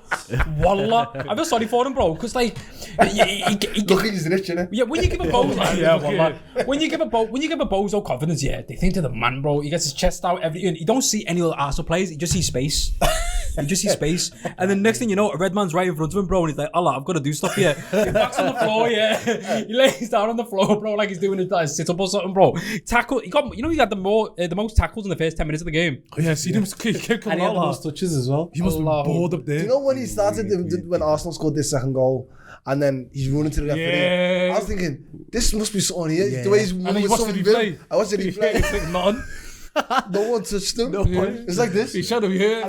Speaker 1: Wallah. I feel sorry for him, bro. Because, like,
Speaker 3: Look, he's rich, innit?
Speaker 1: yeah, when you give a bozo,
Speaker 2: Yeah, wallah.
Speaker 1: when you give a bozo confidence, yeah, they think they're the man, bro. He gets his chest out, everything. You don't see any other Arsenal players. You just see space. You just see space, and then next thing you know, a red man's right in front of him, bro, and he's like, "Allah, I've got to do stuff here." He backs on the floor, yeah. He lays down on the floor, bro, like he's doing his sit up or something, bro. Tackle. He got the most tackles in the first 10 minutes of the game.
Speaker 2: Oh, yeah, see him kick
Speaker 4: And he had the most touches as well.
Speaker 2: He must be
Speaker 1: Allahu.
Speaker 2: bored up there.
Speaker 3: Do you know when he started, when Arsenal scored this second goal, and then he's running to the referee?
Speaker 2: Yeah.
Speaker 3: I was thinking, this must be something here.
Speaker 4: Yeah.
Speaker 3: The way he's
Speaker 2: And
Speaker 3: running
Speaker 2: he
Speaker 3: with
Speaker 2: watched the
Speaker 3: something
Speaker 2: replay.
Speaker 3: big. I watched the replay.
Speaker 2: It's like nothing.
Speaker 3: No one touched him.
Speaker 4: No one.
Speaker 3: It's like this.
Speaker 2: He showed him here.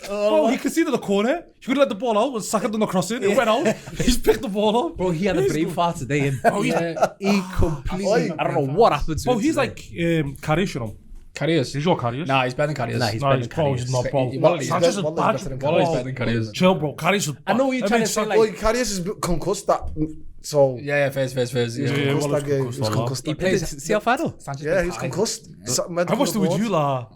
Speaker 2: Bro, he conceded the corner. He could have let the ball out and sack it on the crossing. It went out. He's picked the ball up.
Speaker 4: Bro, he had a brain fart today.
Speaker 2: Oh, he's,
Speaker 4: He completely.
Speaker 3: Oi.
Speaker 4: I don't know what happened to him.
Speaker 2: bro, he's
Speaker 4: today.
Speaker 2: like Karius, you know.
Speaker 1: Carriers.
Speaker 2: He's your Karius.
Speaker 1: Nah, he's better than Carriers.
Speaker 4: Nah, he's
Speaker 2: No,
Speaker 4: better
Speaker 2: he's
Speaker 4: than
Speaker 2: bro,
Speaker 4: Karius.
Speaker 2: he's not, bro.
Speaker 1: Well, he's
Speaker 2: Sanchez is
Speaker 3: better-
Speaker 2: bad.
Speaker 3: better than
Speaker 1: Well, he's better than Carriers.
Speaker 2: Chill, bro. Karius is bad.
Speaker 4: I know what you're trying to say, like-
Speaker 3: Boy, Karius is concussed that. So,
Speaker 1: Yeah, first. Yeah.
Speaker 2: Yeah,
Speaker 3: concussed
Speaker 2: well,
Speaker 3: that game.
Speaker 2: concussed,
Speaker 3: He's
Speaker 2: well,
Speaker 3: concussed
Speaker 4: He
Speaker 3: that
Speaker 4: played.
Speaker 3: game.
Speaker 4: See how far though?
Speaker 1: Sanchez
Speaker 3: Yeah,
Speaker 1: been
Speaker 3: he's
Speaker 1: fine.
Speaker 3: concussed.
Speaker 2: I watched it with you, la.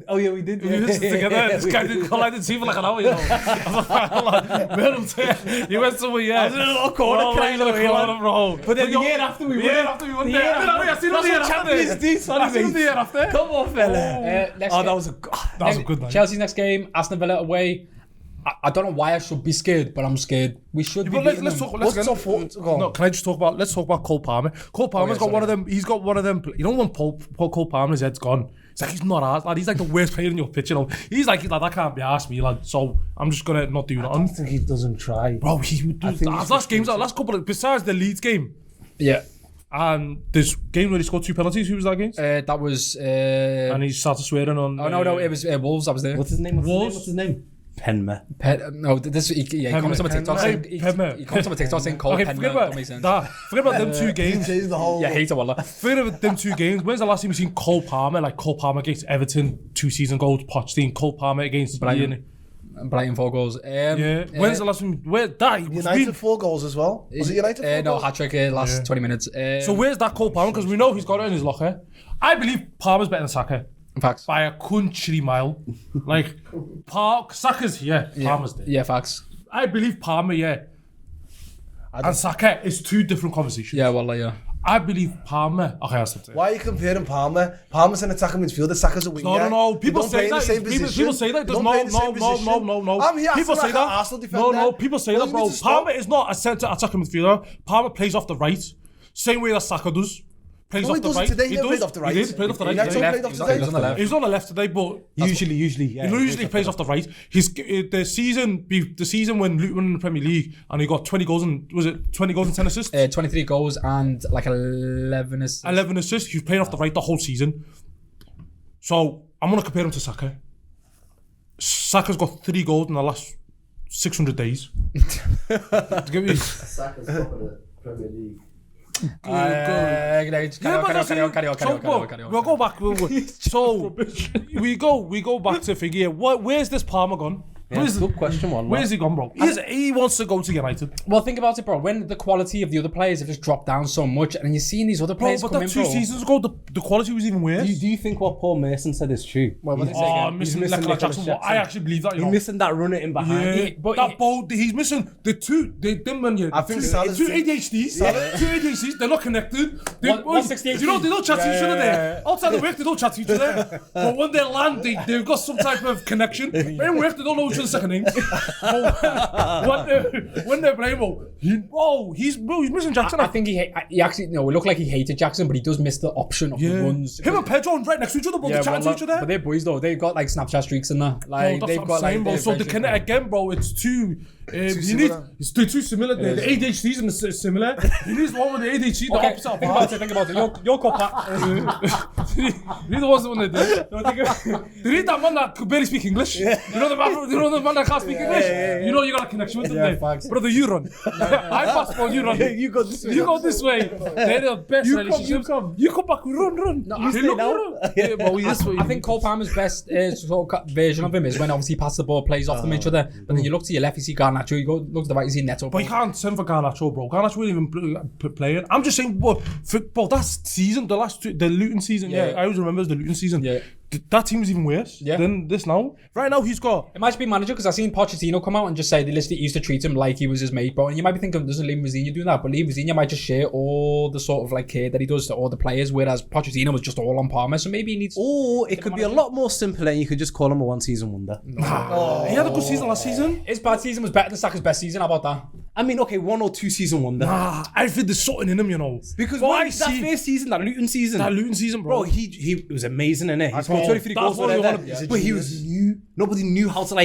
Speaker 4: Oh yeah, we did.
Speaker 2: We listened together. This guy didn't call out the team for like an hour, you know. I was like, you went somewhere, yeah.
Speaker 4: I was in a little corner
Speaker 2: Bro,
Speaker 4: crying
Speaker 2: like, in
Speaker 4: away,
Speaker 2: the
Speaker 4: man.
Speaker 2: corner, bro.
Speaker 4: But then the year after we won.
Speaker 2: The year after we won.
Speaker 4: The year
Speaker 2: there.
Speaker 4: after-
Speaker 2: I seen him
Speaker 4: That's
Speaker 2: the year
Speaker 4: what
Speaker 2: after.
Speaker 4: Champions League, sorry,
Speaker 2: I seen him
Speaker 4: mate.
Speaker 2: the year after.
Speaker 4: Come on, fella.
Speaker 1: Next
Speaker 4: Oh,
Speaker 1: game-
Speaker 4: that was a.
Speaker 2: That was a good night.
Speaker 1: Chelsea's next game, Aston Villa away. I don't know why I should be scared, but I'm scared. We should be
Speaker 2: But
Speaker 1: beating
Speaker 2: let's
Speaker 1: them.
Speaker 2: talk.
Speaker 3: What's
Speaker 2: Let's
Speaker 3: up for? Go on.
Speaker 2: No, can I just talk about? Let's talk about Cole Palmer. Cole Palmer's got
Speaker 1: sorry.
Speaker 2: one of them. He's got one of them. You know when Cole Palmer's head's gone. It's like he's not arsed, lad. He's like the worst player in your pitch. You know. He's like that can't be arsed me, lad. So I'm just gonna not do
Speaker 3: I
Speaker 2: nothing.
Speaker 3: think he doesn't try.
Speaker 2: Bro, he would do
Speaker 3: think
Speaker 2: that.
Speaker 3: he's
Speaker 2: Last games, last couple of besides the Leeds game
Speaker 1: Yeah.
Speaker 2: and this game where he scored 2 penalties. Who was that against?
Speaker 1: That was.
Speaker 2: And he started swearing on.
Speaker 1: Oh no, it was Wolves. I was there.
Speaker 4: What's his name?
Speaker 2: Wolves?
Speaker 4: What's his name? Penma.
Speaker 1: No, this he comments on my TikTok saying he comments on my TikTok saying Cole
Speaker 2: Okay,
Speaker 1: Penman.
Speaker 2: forget
Speaker 1: That
Speaker 2: about
Speaker 1: makes sense.
Speaker 2: that. Forget about them 2
Speaker 3: He
Speaker 2: games.
Speaker 3: changed the whole.
Speaker 1: Yeah, hate it, wallah.
Speaker 2: Forget about them 2 games. When's the last time you seen Cole Palmer? Like Cole Palmer against Everton 2 seasons ago. Pochettino, Cole Palmer against
Speaker 1: Brighton. Brighton 4 goals.
Speaker 2: Yeah. When's the last time? Where that?
Speaker 3: United 4 goals as well. Was it United 4
Speaker 1: No,
Speaker 3: goals?
Speaker 1: hat trick last 20 minutes.
Speaker 2: So where's that Cole Palmer? Because we know he's got it in his locker. I believe Palmer's better than Saka
Speaker 1: facts.
Speaker 2: by a country mile. Like Saka's here, Palmer's there.
Speaker 1: Yeah, facts.
Speaker 2: I believe Palmer, yeah. And Saka is 2 different conversations.
Speaker 1: Yeah, wallah, yeah.
Speaker 2: I believe Palmer. Okay, I'll stop there.
Speaker 3: Why are you comparing Palmer? Palmer's an attacking midfielder, Saka's a winger.
Speaker 2: No. People
Speaker 3: They
Speaker 2: say
Speaker 3: don't
Speaker 2: that.
Speaker 3: play in the same
Speaker 2: People say that. There's no.
Speaker 3: I'm here
Speaker 2: People
Speaker 3: acting
Speaker 2: say
Speaker 3: like an
Speaker 2: that.
Speaker 3: Arsenal defender.
Speaker 2: No. People say
Speaker 3: Well,
Speaker 2: that,
Speaker 3: you need
Speaker 2: bro.
Speaker 3: to stop.
Speaker 2: Palmer is not a centre attacking midfielder. Palmer plays off the right, same way that Saka does. Plays
Speaker 3: No,
Speaker 2: off
Speaker 3: he
Speaker 2: the
Speaker 3: doesn't
Speaker 2: right.
Speaker 3: today, he never played off the right.
Speaker 2: He did. He played off the right.
Speaker 3: He actually
Speaker 2: today.
Speaker 3: played off the
Speaker 1: He was on the left.
Speaker 2: He was on the left today, but
Speaker 4: Usually, yeah.
Speaker 2: he usually plays off the right. He's the season when Luton won the Premier League and he got 20 goals and 20 goals and 10 assists?
Speaker 1: 23 goals and like 11 assists.
Speaker 2: 11 assists. He was playing off the right the whole season. So I'm gonna compare him to Saka. Saka's got 3 goals in the last 600 days. Give me.
Speaker 3: Saka's top of the Premier League.
Speaker 1: Carry on.
Speaker 2: We'll go back. So we go back to figure. Where's this Palmer gone?
Speaker 4: That's a good question, one.
Speaker 2: Where's he gone, bro? He wants to go to United.
Speaker 1: Well, think about it, bro. When the quality of the other players have just dropped down so much, and you're seeing these other
Speaker 2: Bro,
Speaker 1: players
Speaker 2: but
Speaker 1: come
Speaker 2: that
Speaker 1: in,
Speaker 2: 2
Speaker 1: bro.
Speaker 2: seasons ago, the quality was even worse.
Speaker 4: Do you think what Paul Mason said is true?
Speaker 1: Well, what did he say
Speaker 2: Oh,
Speaker 1: again?
Speaker 2: missing
Speaker 4: missing
Speaker 2: Nicola
Speaker 4: Nicola
Speaker 2: Jackson. I actually believe that. You
Speaker 4: He's
Speaker 2: know.
Speaker 4: missing that running in behind.
Speaker 2: Yeah,
Speaker 1: but
Speaker 2: that ball, he's missing the two. Them man, yeah.
Speaker 3: I think
Speaker 2: two
Speaker 3: Salah's
Speaker 2: ADHDs. Two ADHDs. They're not connected. They,
Speaker 1: 160
Speaker 2: you know, they don't chat to each other there. Outside of work, they don't chat to each other. But when they land, they've got some type of connection. But in work, they don't know each other's second names. When they're playing, he's missing Jackson.
Speaker 1: I think he actually, it looked like he hated Jackson, but he does miss the option of the runs.
Speaker 2: Him and Pedro right next to each other, bro.
Speaker 1: Yeah,
Speaker 2: They're chatting to each other.
Speaker 1: but they're boys though. They've got like Snapchat streaks and that. Like
Speaker 2: Bro, that's
Speaker 1: they've
Speaker 2: what
Speaker 1: got
Speaker 2: I'm saying, bro.
Speaker 1: like.
Speaker 2: So the connect again, bro. It's too.
Speaker 3: similar.
Speaker 2: It's too similar. The ADHDs and the similar. He needs one with the ADHD, the
Speaker 1: Okay,
Speaker 2: opposite of
Speaker 1: think about it. Your copper.
Speaker 2: Neither was the one that did. They need that man that could barely speak English. You know the man that can't speak English. You know you got a connection with them.
Speaker 1: Yeah,
Speaker 2: there.
Speaker 1: facts.
Speaker 2: Brother, you run. I pass ball, you run.
Speaker 3: You go this way.
Speaker 2: You go this way. They're the best relationships. You come back, we run.
Speaker 1: No,
Speaker 2: You
Speaker 1: stay
Speaker 2: look,
Speaker 4: now.
Speaker 2: run. Yeah, but we
Speaker 1: I think Cole Palmer's best sort of version of him is when obviously he passes the ball, plays off them each other. But then you look to your left, you see Garnacho. You go look to the right, you see Neto.
Speaker 2: But you can't send for Garnacho, bro. Garnacho wasn't even playing. I'm just saying, bro, that season, the Luton season,
Speaker 1: Yeah.
Speaker 2: I always remember the Luton season.
Speaker 1: Yeah.
Speaker 2: That team is even worse
Speaker 1: Yeah.
Speaker 2: than this now. Right now, he's got.
Speaker 1: It might just be manager because I seen Pochettino come out and just say they literally used to treat him like he was his mate, bro. And you might be thinking, doesn't Liam Vizinha do that? But Liam Vizinha might just share all the sort of like care that he does to all the players, whereas Pochettino was just all on Palmer. So maybe he needs.
Speaker 4: Or it could be a lot more simpler and you could just call him a one-season wonder.
Speaker 2: He had a good season last season.
Speaker 1: His bad season was better than Saka's best season. How about that?
Speaker 4: I mean, okay, 1 or 2 season wonder.
Speaker 2: I think there's something in him, you know.
Speaker 4: Because
Speaker 2: But
Speaker 4: when
Speaker 2: I
Speaker 4: that
Speaker 2: see
Speaker 4: first season, that Luton season,
Speaker 2: bro.
Speaker 4: bro, he was amazing in it. He scored
Speaker 3: know.
Speaker 4: 23
Speaker 2: That's
Speaker 4: goals,
Speaker 2: what I
Speaker 4: whatever.
Speaker 2: wanna-
Speaker 4: But he was new. Nobody knew how to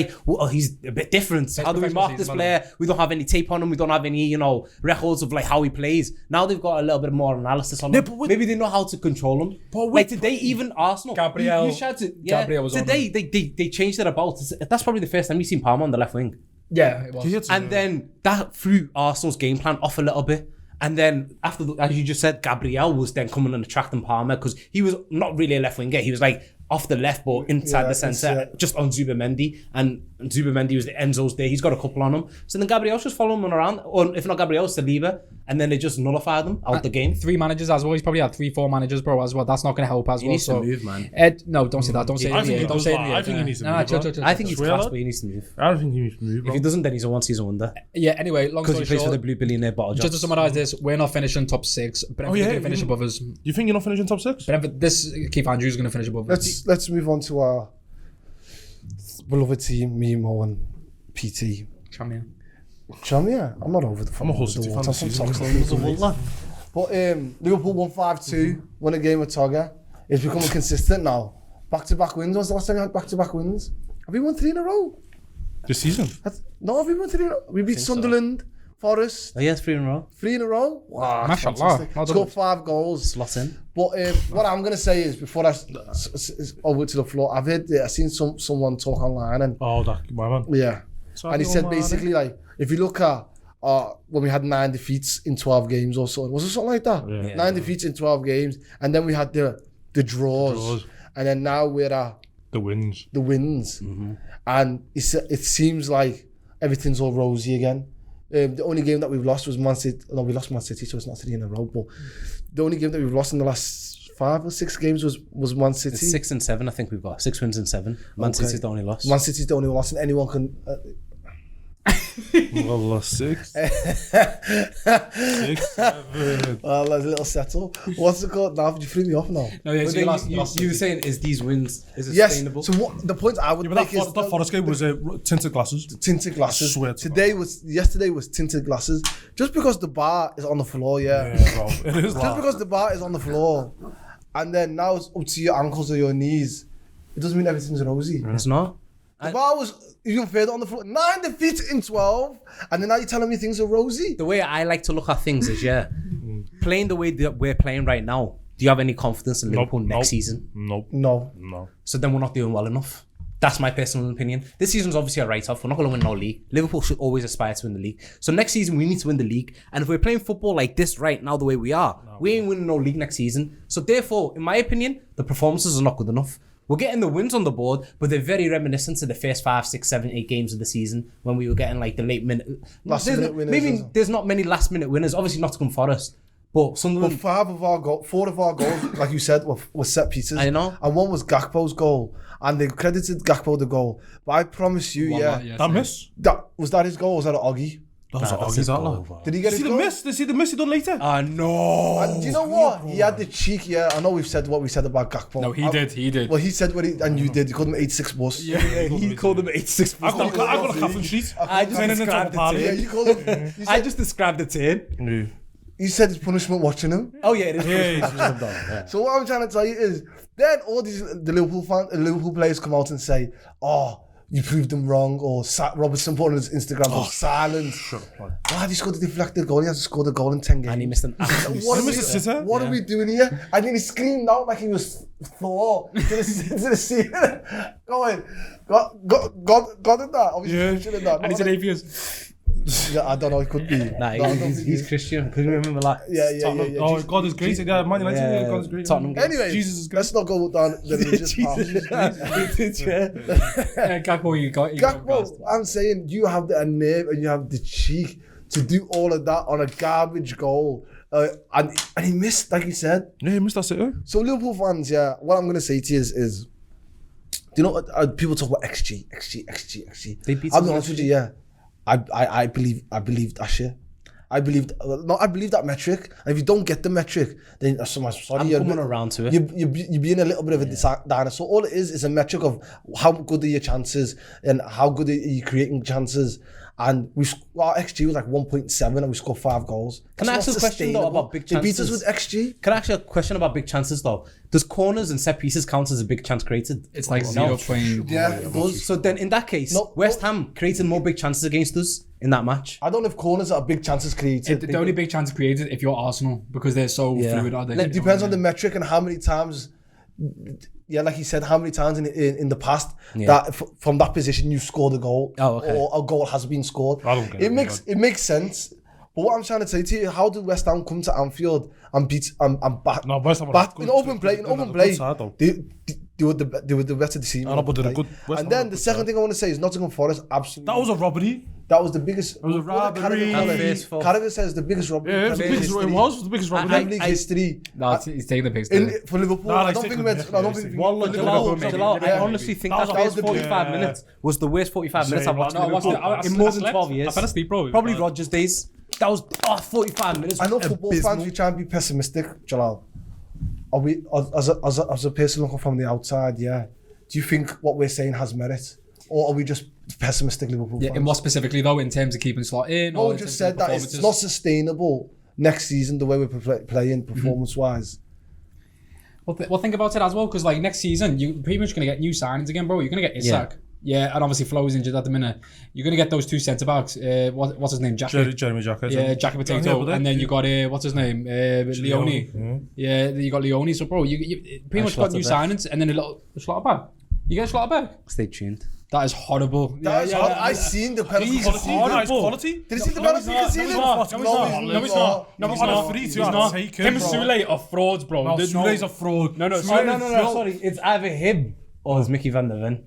Speaker 4: he's a bit different. How do we
Speaker 1: professional
Speaker 4: mark this
Speaker 1: season,
Speaker 4: player? We don't have any tape on him. We don't have any, records of like how he plays. Now they've got a little bit more analysis on him.
Speaker 2: but with-
Speaker 4: Maybe they know how to control him.
Speaker 2: But with-
Speaker 4: Like today, even Arsenal,
Speaker 1: Gabriel-
Speaker 4: you tried to, yeah,
Speaker 1: Gabriel was on
Speaker 4: today they changed it about. That's probably the first time you've seen Palmer on the left wing.
Speaker 1: Yeah, it was.
Speaker 4: And then that threw Arsenal's game plan off a little bit. And then after, as you just said, Gabriel was then coming and attracting Palmer because he was not really a left winger. He was like off the left, but inside the centre, just on Zubimendi. And Zubimendi was the Enzo's there. He's got a couple on him. So then Gabriel's just following him around, or if not Gabriel, Saliba. And then they just nullified them out the game.
Speaker 1: 3 managers as well. He's probably had 3-4 managers, bro, as well. That's not going to help as
Speaker 4: He
Speaker 1: well.
Speaker 4: needs
Speaker 1: So
Speaker 4: to move, man.
Speaker 1: Ed, no, don't say that. Don't say
Speaker 2: I
Speaker 1: it in
Speaker 2: think
Speaker 1: the
Speaker 2: he
Speaker 1: air. Don't
Speaker 2: does
Speaker 1: say it
Speaker 2: that.
Speaker 1: in the air.
Speaker 2: I think he needs to
Speaker 1: Nah,
Speaker 2: move,
Speaker 1: chill,
Speaker 2: bro.
Speaker 1: chill, chill.
Speaker 4: I think he's
Speaker 2: Swear
Speaker 4: class,
Speaker 2: that?
Speaker 4: but he needs to move.
Speaker 2: I don't think he needs to move,
Speaker 4: If
Speaker 2: bro.
Speaker 4: he doesn't, then he's a one-season wonder.
Speaker 1: Yeah, anyway, long
Speaker 4: Because
Speaker 1: story
Speaker 4: he plays for
Speaker 1: short,
Speaker 4: the Blue Billionaire Bottle
Speaker 1: just to
Speaker 4: Jobs.
Speaker 1: summarise this, we're not finishing top 6. Brentford
Speaker 2: yeah,
Speaker 1: going to finish
Speaker 2: you-
Speaker 1: above us.
Speaker 2: You think you're not finishing top 6?
Speaker 1: Brentford, this Keith Andrews is going to finish above us.
Speaker 3: Let's move on to our beloved team, me, Mo, and PT.
Speaker 1: Champion.
Speaker 3: Yeah, I'm not over the
Speaker 2: I'm a Hull City fan this season.
Speaker 3: But Liverpool won 5-2, won a game with Togger. It's becoming consistent now. Back-to-back wins. When's the last time you had back-to-back wins? Have we won 3 in a row?
Speaker 2: This season?
Speaker 3: No, have we won 3 in a row? We beat Sunderland, Forest,
Speaker 4: Oh, yes, 3 in a row.
Speaker 3: 3 in a row. Wow,
Speaker 1: Mashallah.
Speaker 3: fantastic.
Speaker 1: Well done.
Speaker 3: Scored 5 goals.
Speaker 4: Slot in.
Speaker 3: But what I'm going to say is, before I over to the floor, I've seen someone talk online and
Speaker 2: Oh, that my man.
Speaker 3: yeah. And he said
Speaker 2: man,
Speaker 3: basically like, if you look at when we had 9 defeats in 12 games or something, was it something like that?
Speaker 2: Yeah.
Speaker 3: 9 defeats in 12 games, and then we had the draws, and then now we're at
Speaker 2: The wins.
Speaker 3: the wins, and it seems like everything's all rosy again. The only game that we've lost was Man City. No, we lost Man City, so it's not 3 in a row. But the only game that we've lost in the last 5 or 6 games was Man City.
Speaker 4: It's 6 and 7, I think we've got. 6 wins and 7. Man City's the only loss.
Speaker 3: Man City's the only one loss, and anyone can.
Speaker 2: Well, 6. 6, 7.
Speaker 3: Well, there's a little settle. What's it called now? You threw me off now.
Speaker 1: No, yeah,
Speaker 4: But
Speaker 1: so
Speaker 4: then
Speaker 1: last,
Speaker 4: you were saying, is these wins
Speaker 3: Yes.
Speaker 4: sustainable?
Speaker 3: So what the point I would
Speaker 2: Yeah, but
Speaker 3: make is
Speaker 2: that Forest game was tinted glasses.
Speaker 3: tinted glasses.
Speaker 2: I swear to
Speaker 3: Yesterday was tinted glasses. Just because the bar is on the floor,
Speaker 2: Yeah, bro. It is
Speaker 3: Just because the bar is on the floor, and then now it's up to your ankles or your knees, it doesn't mean everything's rosy.
Speaker 4: It's not.
Speaker 3: The bar was even further on the floor. 9 defeats in 12, and then now you're telling me things are rosy.
Speaker 4: The way I like to look at things is, playing the way that we're playing right now, do you have any confidence in Liverpool next season?
Speaker 2: Nope.
Speaker 3: No.
Speaker 4: So then we're not doing well enough. That's my personal opinion. This season's obviously a write-off. We're not going to win no league. Liverpool should always aspire to win the league. So next season, we need to win the league. And if we're playing football like this right now, the way we are, we ain't winning no league next season. So therefore, in my opinion, the performances are not good enough. We're getting the wins on the board, but they're very reminiscent to the first 5, 6, 7, 8 games of the season when we were getting like the late minute.
Speaker 3: Last minute winners,
Speaker 4: Maybe
Speaker 3: isn't it?
Speaker 4: there's not many last minute winners. Obviously, Nottingham Forest. But some of
Speaker 3: But
Speaker 4: them,
Speaker 3: 4 of our goals, like you said, were set pieces.
Speaker 4: I know.
Speaker 3: And one was Gakpo's goal. And they credited Gakpo the goal. But I promise you,
Speaker 2: That miss?
Speaker 3: was that his goal or was that an Oggy?
Speaker 2: That was
Speaker 4: that's
Speaker 2: an
Speaker 4: his
Speaker 2: Oggy's
Speaker 4: goal,
Speaker 2: that,
Speaker 4: bro.
Speaker 3: Did he get
Speaker 2: See
Speaker 3: his
Speaker 2: the
Speaker 3: goal?
Speaker 2: miss? Did you see the miss he done later?
Speaker 4: no.
Speaker 3: And do you know what? He had the cheek, I know we've said what we said about Gakpo.
Speaker 1: No, he did.
Speaker 3: Well, he said what he, and you did. You called him 86 bus.
Speaker 4: Yeah, he called him 86.
Speaker 2: I got a Catherine Street.
Speaker 4: I just
Speaker 2: Turning into
Speaker 4: described
Speaker 2: a party.
Speaker 3: Yeah,
Speaker 4: it.
Speaker 3: you called him. You
Speaker 4: I
Speaker 3: said,
Speaker 4: just described the turn.
Speaker 3: you said his punishment watching him.
Speaker 4: Oh yeah, it is.
Speaker 2: Yeah,
Speaker 3: So what I'm trying to tell you is, then all the Liverpool players come out and say, "Oh, you proved them wrong," or Robertson put on his Instagram for silence. Why he scored a deflected goal? He hasn't scored a goal in 10 games.
Speaker 4: And he missed an absolute.
Speaker 3: What are we doing here? And then he screamed out like he was Thor to the scene. Going, God did that. Obviously, did that.
Speaker 1: And he's an atheist.
Speaker 3: Yeah, I don't know. It could be.
Speaker 4: Nah, he's Christian. Because remember that.
Speaker 3: Yeah.
Speaker 2: Oh, God is great. Yeah, Man United. God is great.
Speaker 4: Tottenham.
Speaker 3: Anyway,
Speaker 2: Jesus is good.
Speaker 3: let's not go down the religious path.
Speaker 1: Gakpo, you got
Speaker 3: Gakpo, I'm saying you have the nerve and you have the cheek to do all of that on a garbage goal. And he missed, like you said.
Speaker 2: Yeah, he missed that it.
Speaker 3: So Liverpool fans, what I'm going to say to you is do you know what people talk about XG.
Speaker 4: They beat
Speaker 3: I'll be
Speaker 4: us
Speaker 3: honest with you, I believe that shit. I believe that metric. And if you don't get the metric, then sorry,
Speaker 4: I'm coming around to it.
Speaker 3: You're being a little bit of a dinosaur. All it is a metric of how good are your chances and how good are you creating chances. And our XG was like 1.7 and we scored 5 goals.
Speaker 4: Can I ask a question though about big chances?
Speaker 3: They beat us with XG.
Speaker 4: Can I ask you a question about big chances though? Does corners and set pieces count as a big chance created?
Speaker 1: It's like 0.1.
Speaker 3: Yeah, it does.
Speaker 4: So then in that case, West Ham created more big chances against us in that match.
Speaker 3: I don't know if corners are big chances created.
Speaker 1: The only big chance created if you're Arsenal because they're so fluid. Are they?
Speaker 3: It depends on the metric and how many times. Yeah, like he said, how many times in the past that from that position you scored a goal, or a goal has been scored.
Speaker 2: I don't get
Speaker 3: it makes sense. But what I'm trying to say to you, how did West Ham come to Anfield and beat and bat?
Speaker 2: No, West Ham
Speaker 3: bat in open play. They were the better team. And then the second thing I want to say is Nottingham Forest absolutely.
Speaker 2: That was a robbery.
Speaker 3: That was the biggest.
Speaker 2: It was a robbery.
Speaker 3: Carragher says the biggest robbery.
Speaker 2: Yeah, it was the biggest robbery.
Speaker 3: Premier League history.
Speaker 1: No, he's taking the piss.
Speaker 3: For Liverpool, I don't think
Speaker 4: I honestly think that was 45 minutes was the worst 45 minutes I've watched in more than 12 years.
Speaker 1: I fell asleep, bro.
Speaker 4: Probably Rodgers' days. That was 45 minutes.
Speaker 3: I know football fans, we try and be pessimistic, Jalal. Are we, as a person looking from the outside, do you think what we're saying has merit? Or are we just pessimistic Liverpool fans?
Speaker 1: And what specifically though, in terms of keeping slot in?
Speaker 3: No, we just said that it's not sustainable next season, the way we're playing performance-wise.
Speaker 1: Well, think about it as well, because like next season, you're pretty much going to get new signings again, bro. You're going to get Isak. Yeah, and obviously Flo's injured at the minute. You're going to get those 2 centre-backs. What's his name?
Speaker 2: Jeremy
Speaker 1: Jacket. Yeah, Jacket Potato. And then you got, what's his name? Leone. Yeah, you got Leone. So, bro, you pretty much got new signings and then a little Schlotterbeck. You get Schlotterbeck?
Speaker 4: Stay tuned.
Speaker 1: That is horrible.
Speaker 3: I seen the penalty.
Speaker 2: He's quality.
Speaker 3: Did you see the penalty?
Speaker 1: No, he's not. He's not. Him and Sule are frauds, bro.
Speaker 2: Sule's a fraud.
Speaker 1: No.
Speaker 4: Sorry. It's either him or it's Mickey van der Ven.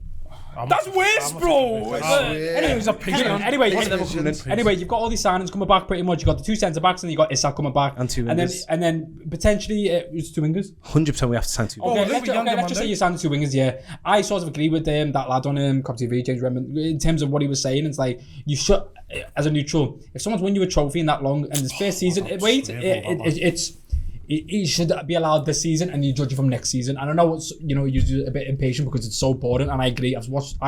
Speaker 1: That's worse, bro. Anyway,
Speaker 3: He's
Speaker 2: a patient.
Speaker 1: Anyway, you've got all these signings coming back pretty much. You got the 2 centre backs, and you got Isak coming back,
Speaker 4: And 2
Speaker 1: and
Speaker 4: wingers.
Speaker 1: then potentially it was 2 wingers.
Speaker 4: 100% we have to sign 2.
Speaker 1: Okay,
Speaker 2: Luke Young,
Speaker 1: let's just say you signed 2 wingers. Yeah, I sort of agree with that lad on Cop TV, James Redmond, in terms of what he was saying. It's like you should, as a neutral, if someone's won you a trophy in that long and this first season, he should be allowed this season, and you judge it from next season. And I know it's you're a bit impatient because it's so boring, and I agree. I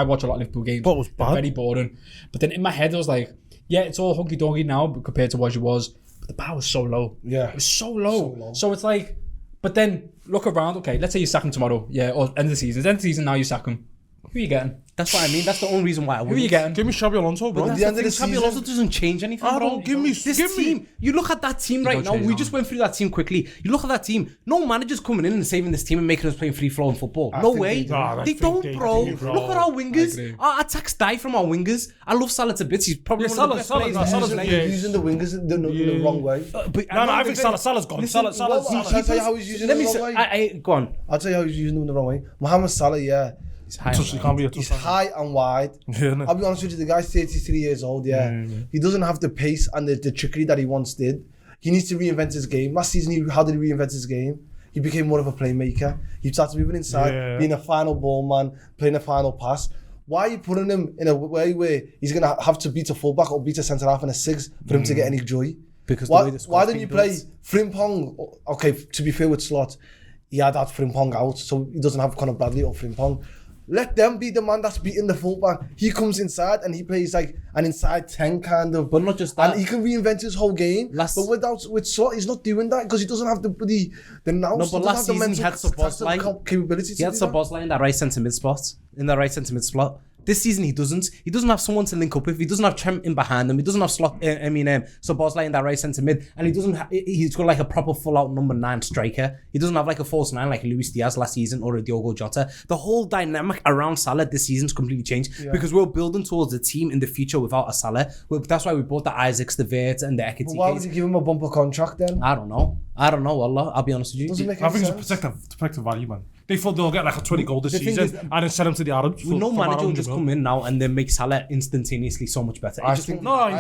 Speaker 1: watch a lot of Liverpool games,
Speaker 2: but it was bad.
Speaker 1: Very boring. But then in my head I was like, yeah, it's all hunky dory now compared to what it was. But the bar was so low.
Speaker 3: Yeah,
Speaker 1: it was so low. So it's like, but then look around. Okay, let's say you sack him tomorrow. Yeah, or end of the season. End of the season now you sack him. Who are you getting?
Speaker 4: That's what I mean. That's the only reason why I wouldn't.
Speaker 1: Who are you getting?
Speaker 2: Give me Xabi Alonso, bro.
Speaker 3: At the end of the
Speaker 4: Xabi
Speaker 3: season,
Speaker 4: Alonso doesn't change anything, bro.
Speaker 2: Give me.
Speaker 4: This team, you look at that team right now.
Speaker 1: change
Speaker 4: We
Speaker 1: nothing.
Speaker 4: just went through that team quickly. You look at that team. No manager's coming in and saving this team and making us playing free-flowing football. No
Speaker 3: think
Speaker 4: way.
Speaker 3: they do.
Speaker 2: I
Speaker 4: They
Speaker 2: think
Speaker 4: don't,
Speaker 2: they
Speaker 4: bro.
Speaker 2: do, bro.
Speaker 4: Look at our
Speaker 1: I
Speaker 4: wingers.
Speaker 1: agree.
Speaker 4: Our attacks die from our wingers. I love Salah to bits. He's probably
Speaker 2: Yeah,
Speaker 4: one of the best
Speaker 2: Salah-
Speaker 4: players.
Speaker 2: Salah-
Speaker 4: in
Speaker 2: Salah's-
Speaker 4: the league.
Speaker 2: yeah.
Speaker 3: using the wingers in the wrong way.
Speaker 4: But
Speaker 2: No, I think Salah's gone. Salah's
Speaker 3: Shall I tell you how he's using
Speaker 4: Let
Speaker 3: them
Speaker 4: me
Speaker 3: the wrong
Speaker 4: say,
Speaker 3: way?
Speaker 4: go on.
Speaker 3: I'll tell you how he's using them the wrong way. Mohamed Salah, yeah,
Speaker 4: He's high.
Speaker 2: He can't be a
Speaker 3: he's
Speaker 2: touch.
Speaker 3: high and wide.
Speaker 2: Yeah, no.
Speaker 3: I'll be honest with you, the guy's 33 years old, yeah. He doesn't have the pace and the trickery that he once did. He needs to reinvent his game. Last season, how did he reinvent his game? He became more of a playmaker. He started moving inside, being a final ball man, playing a final pass. Why are you putting him in a way where he's going to have to beat a fullback or beat a centre-half in a 6 for him to get any joy?
Speaker 4: Because
Speaker 3: Why,
Speaker 4: the way the squad's
Speaker 3: why don't
Speaker 4: being
Speaker 3: you play
Speaker 4: built.
Speaker 3: Frimpong? Okay, to be fair with Slot, he had that Frimpong out, so he doesn't have Conor Bradley or Frimpong. Let them be the man that's beating the fullback. He comes inside and he plays like an inside 10 kind of.
Speaker 4: But not just that.
Speaker 3: And he can reinvent his whole game. But with Slot, he's not doing that because he doesn't have the nous.
Speaker 4: No, but last season he had Sabozlai.
Speaker 3: capability
Speaker 4: He
Speaker 3: to
Speaker 4: had
Speaker 3: do that.
Speaker 4: Sabozlai in that right centre mid spot. In that right centre mid slot. This season he doesn't. He doesn't have someone to link up with. He doesn't have Trent in behind him. He doesn't have Sabozlai in that right centre mid. And he doesn't. He's got like a proper full out number 9 striker. He doesn't have like a false 9 like Luis Diaz last season or a Diogo Jota. The whole dynamic around Salah this season's completely changed because we're building towards a team in the future without a Salah. That's why we bought the Isaacs, the Verts, and the
Speaker 3: But why would
Speaker 4: Ekitike.
Speaker 3: you give him a bumper contract then?
Speaker 4: I don't know. Allah. I'll be honest with you.
Speaker 3: Doesn't make
Speaker 2: I
Speaker 3: any
Speaker 2: think it's
Speaker 3: sense.
Speaker 2: to protect the value, man. They thought they'll get like a 20 goal this
Speaker 4: The thing
Speaker 2: season
Speaker 4: is-
Speaker 2: and then send them to the Arabs.
Speaker 4: No manager will just come in now and then make Salah instantaneously so much better. It
Speaker 3: I
Speaker 4: just
Speaker 3: think
Speaker 4: won't-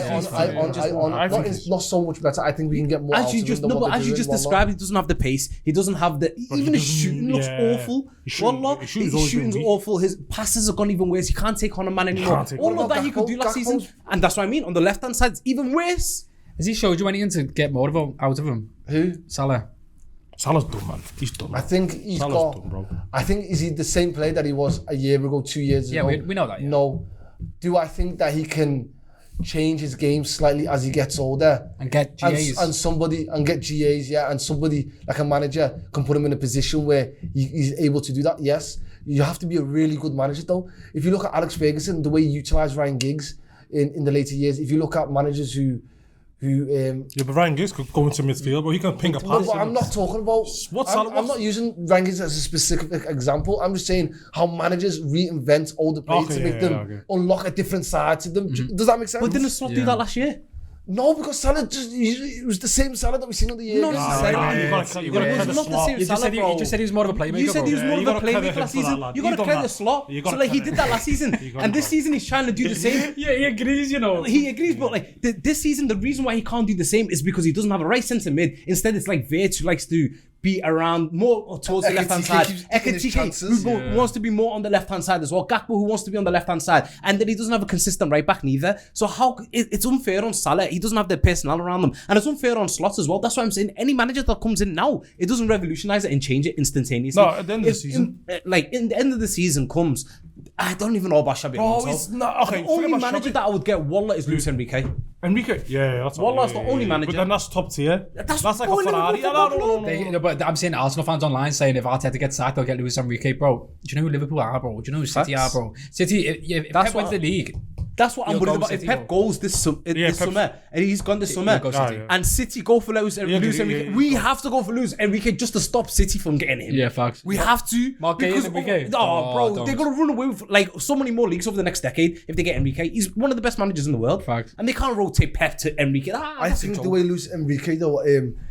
Speaker 3: not so much better. I think we can get more.
Speaker 4: As
Speaker 3: out
Speaker 4: you
Speaker 3: of
Speaker 4: just
Speaker 3: him than what
Speaker 4: as
Speaker 3: they're
Speaker 4: you
Speaker 3: doing,
Speaker 4: just
Speaker 3: wallah.
Speaker 4: described, he doesn't have the pace. He doesn't have the even his shooting looks awful. Wallah,
Speaker 2: his
Speaker 4: his
Speaker 2: shooting's
Speaker 4: shooting's
Speaker 2: weak.
Speaker 4: awful. His passes have gone even worse. He can't take on a man anymore.
Speaker 2: can't take
Speaker 4: All
Speaker 3: on
Speaker 4: of
Speaker 3: a
Speaker 4: that he could do last season,
Speaker 3: Gakpo's-
Speaker 4: and that's what I mean. On the left hand side, it's even worse.
Speaker 1: Has he showed you anything to get more out of him?
Speaker 3: Who?
Speaker 1: Salah.
Speaker 2: Salah's done, man. He's done.
Speaker 3: I think he's
Speaker 2: Salah's
Speaker 3: got.
Speaker 2: done, bro.
Speaker 3: I think is he the same player that he was a year ago, 2 years
Speaker 1: Yeah,
Speaker 3: ago?
Speaker 1: we know that, yeah.
Speaker 3: No. Do I think that he can change his game slightly as he gets older
Speaker 1: And get GAs.
Speaker 3: and somebody and get GAs? Yeah, and somebody like a manager can put him in a position where he's able to do that. Yes, you have to be a really good manager though. If you look at Alex Ferguson, the way he utilised Ryan Giggs in the later years, if you look at managers who
Speaker 2: Yeah, but Ryan Giggs could go into midfield, but he can ping a
Speaker 3: no,
Speaker 2: pass.
Speaker 3: but I'm not talking about. I'm not using rankings as a specific example. I'm just saying how managers reinvent older players to make them unlock a different side to them. Does that make sense?
Speaker 4: But didn't Slot do that last year?
Speaker 3: No, because Salah it was the same Salah that we've seen all the year.
Speaker 4: No,
Speaker 3: against
Speaker 4: it's
Speaker 3: Salah.
Speaker 2: You gotta
Speaker 4: It was
Speaker 2: credit
Speaker 4: not the
Speaker 2: Slot.
Speaker 4: same
Speaker 1: You just,
Speaker 4: Salah, bro.
Speaker 1: you just said he was more of a playmaker.
Speaker 4: You said he was
Speaker 1: bro.
Speaker 4: more
Speaker 2: you
Speaker 4: of a
Speaker 2: gotta credit
Speaker 4: playmaker
Speaker 2: him
Speaker 4: last
Speaker 2: for that,
Speaker 4: season.
Speaker 2: lad.
Speaker 4: You
Speaker 2: He
Speaker 4: got to
Speaker 2: done
Speaker 4: credit
Speaker 2: that.
Speaker 4: Slot.
Speaker 2: You
Speaker 4: So
Speaker 2: gotta
Speaker 4: like he
Speaker 2: credit
Speaker 4: did that last season, and this season he's trying to do the same.
Speaker 1: Yeah, he agrees, you know.
Speaker 4: He agrees, but like this season, the reason why he can't do the same is because he doesn't have a right centre mid. Instead, it's like Verts who likes to be around more towards the left hand
Speaker 3: Ekitike
Speaker 4: side.
Speaker 3: keeps taking his
Speaker 4: Ekitike
Speaker 3: chances.
Speaker 4: who wants to be more on the left hand side as well. Gakpo who wants to be on the left hand side, and then he doesn't have a consistent right back neither. So it's unfair on Salah. He doesn't have the personnel around them, and it's unfair on Slot as well. That's why I'm saying any manager that comes in now, it doesn't revolutionise it and change it instantaneously.
Speaker 2: No, at the end of the season.
Speaker 4: In the end of the season comes. I don't even know about Xabi Alonso.
Speaker 2: it's not okay.
Speaker 4: The only
Speaker 2: forget about
Speaker 4: manager
Speaker 2: Xabi.
Speaker 4: that I would get Wallah is Luis Enrique.
Speaker 2: Enrique, yeah, that's
Speaker 4: Walla's the only manager.
Speaker 2: But then that's top tier.
Speaker 4: That's
Speaker 2: like a
Speaker 4: only
Speaker 2: Ferrari.
Speaker 4: Liverpool,
Speaker 1: No, but I'm seeing Arsenal fans online saying if Arteta gets sacked, they'll get Luis Enrique, bro. Do you know who Liverpool are, bro? Do you know who City are, bro? City, if
Speaker 4: That's
Speaker 1: Pep wins
Speaker 4: what-
Speaker 1: the league,
Speaker 4: That's what I'm
Speaker 1: He'll
Speaker 4: worried
Speaker 1: go
Speaker 4: about.
Speaker 1: City,
Speaker 4: If Pep
Speaker 1: bro.
Speaker 4: goes this
Speaker 2: Pep's-
Speaker 4: summer, and he's gone this summer,
Speaker 1: go City.
Speaker 4: and City go for Luis Enrique,
Speaker 2: yeah,
Speaker 4: we have to go for Luis Enrique just to stop City from getting him.
Speaker 1: yeah, facts.
Speaker 4: We have to.
Speaker 1: Mark Gay and Enrique?
Speaker 4: Oh, bro,
Speaker 1: don't.
Speaker 4: they're going to run away with like so many more leagues over the next decade if they get Enrique. He's one of the best managers in the world.
Speaker 1: Facts.
Speaker 4: And they can't rotate Pep to Enrique.
Speaker 3: I think the way Luis Enrique though,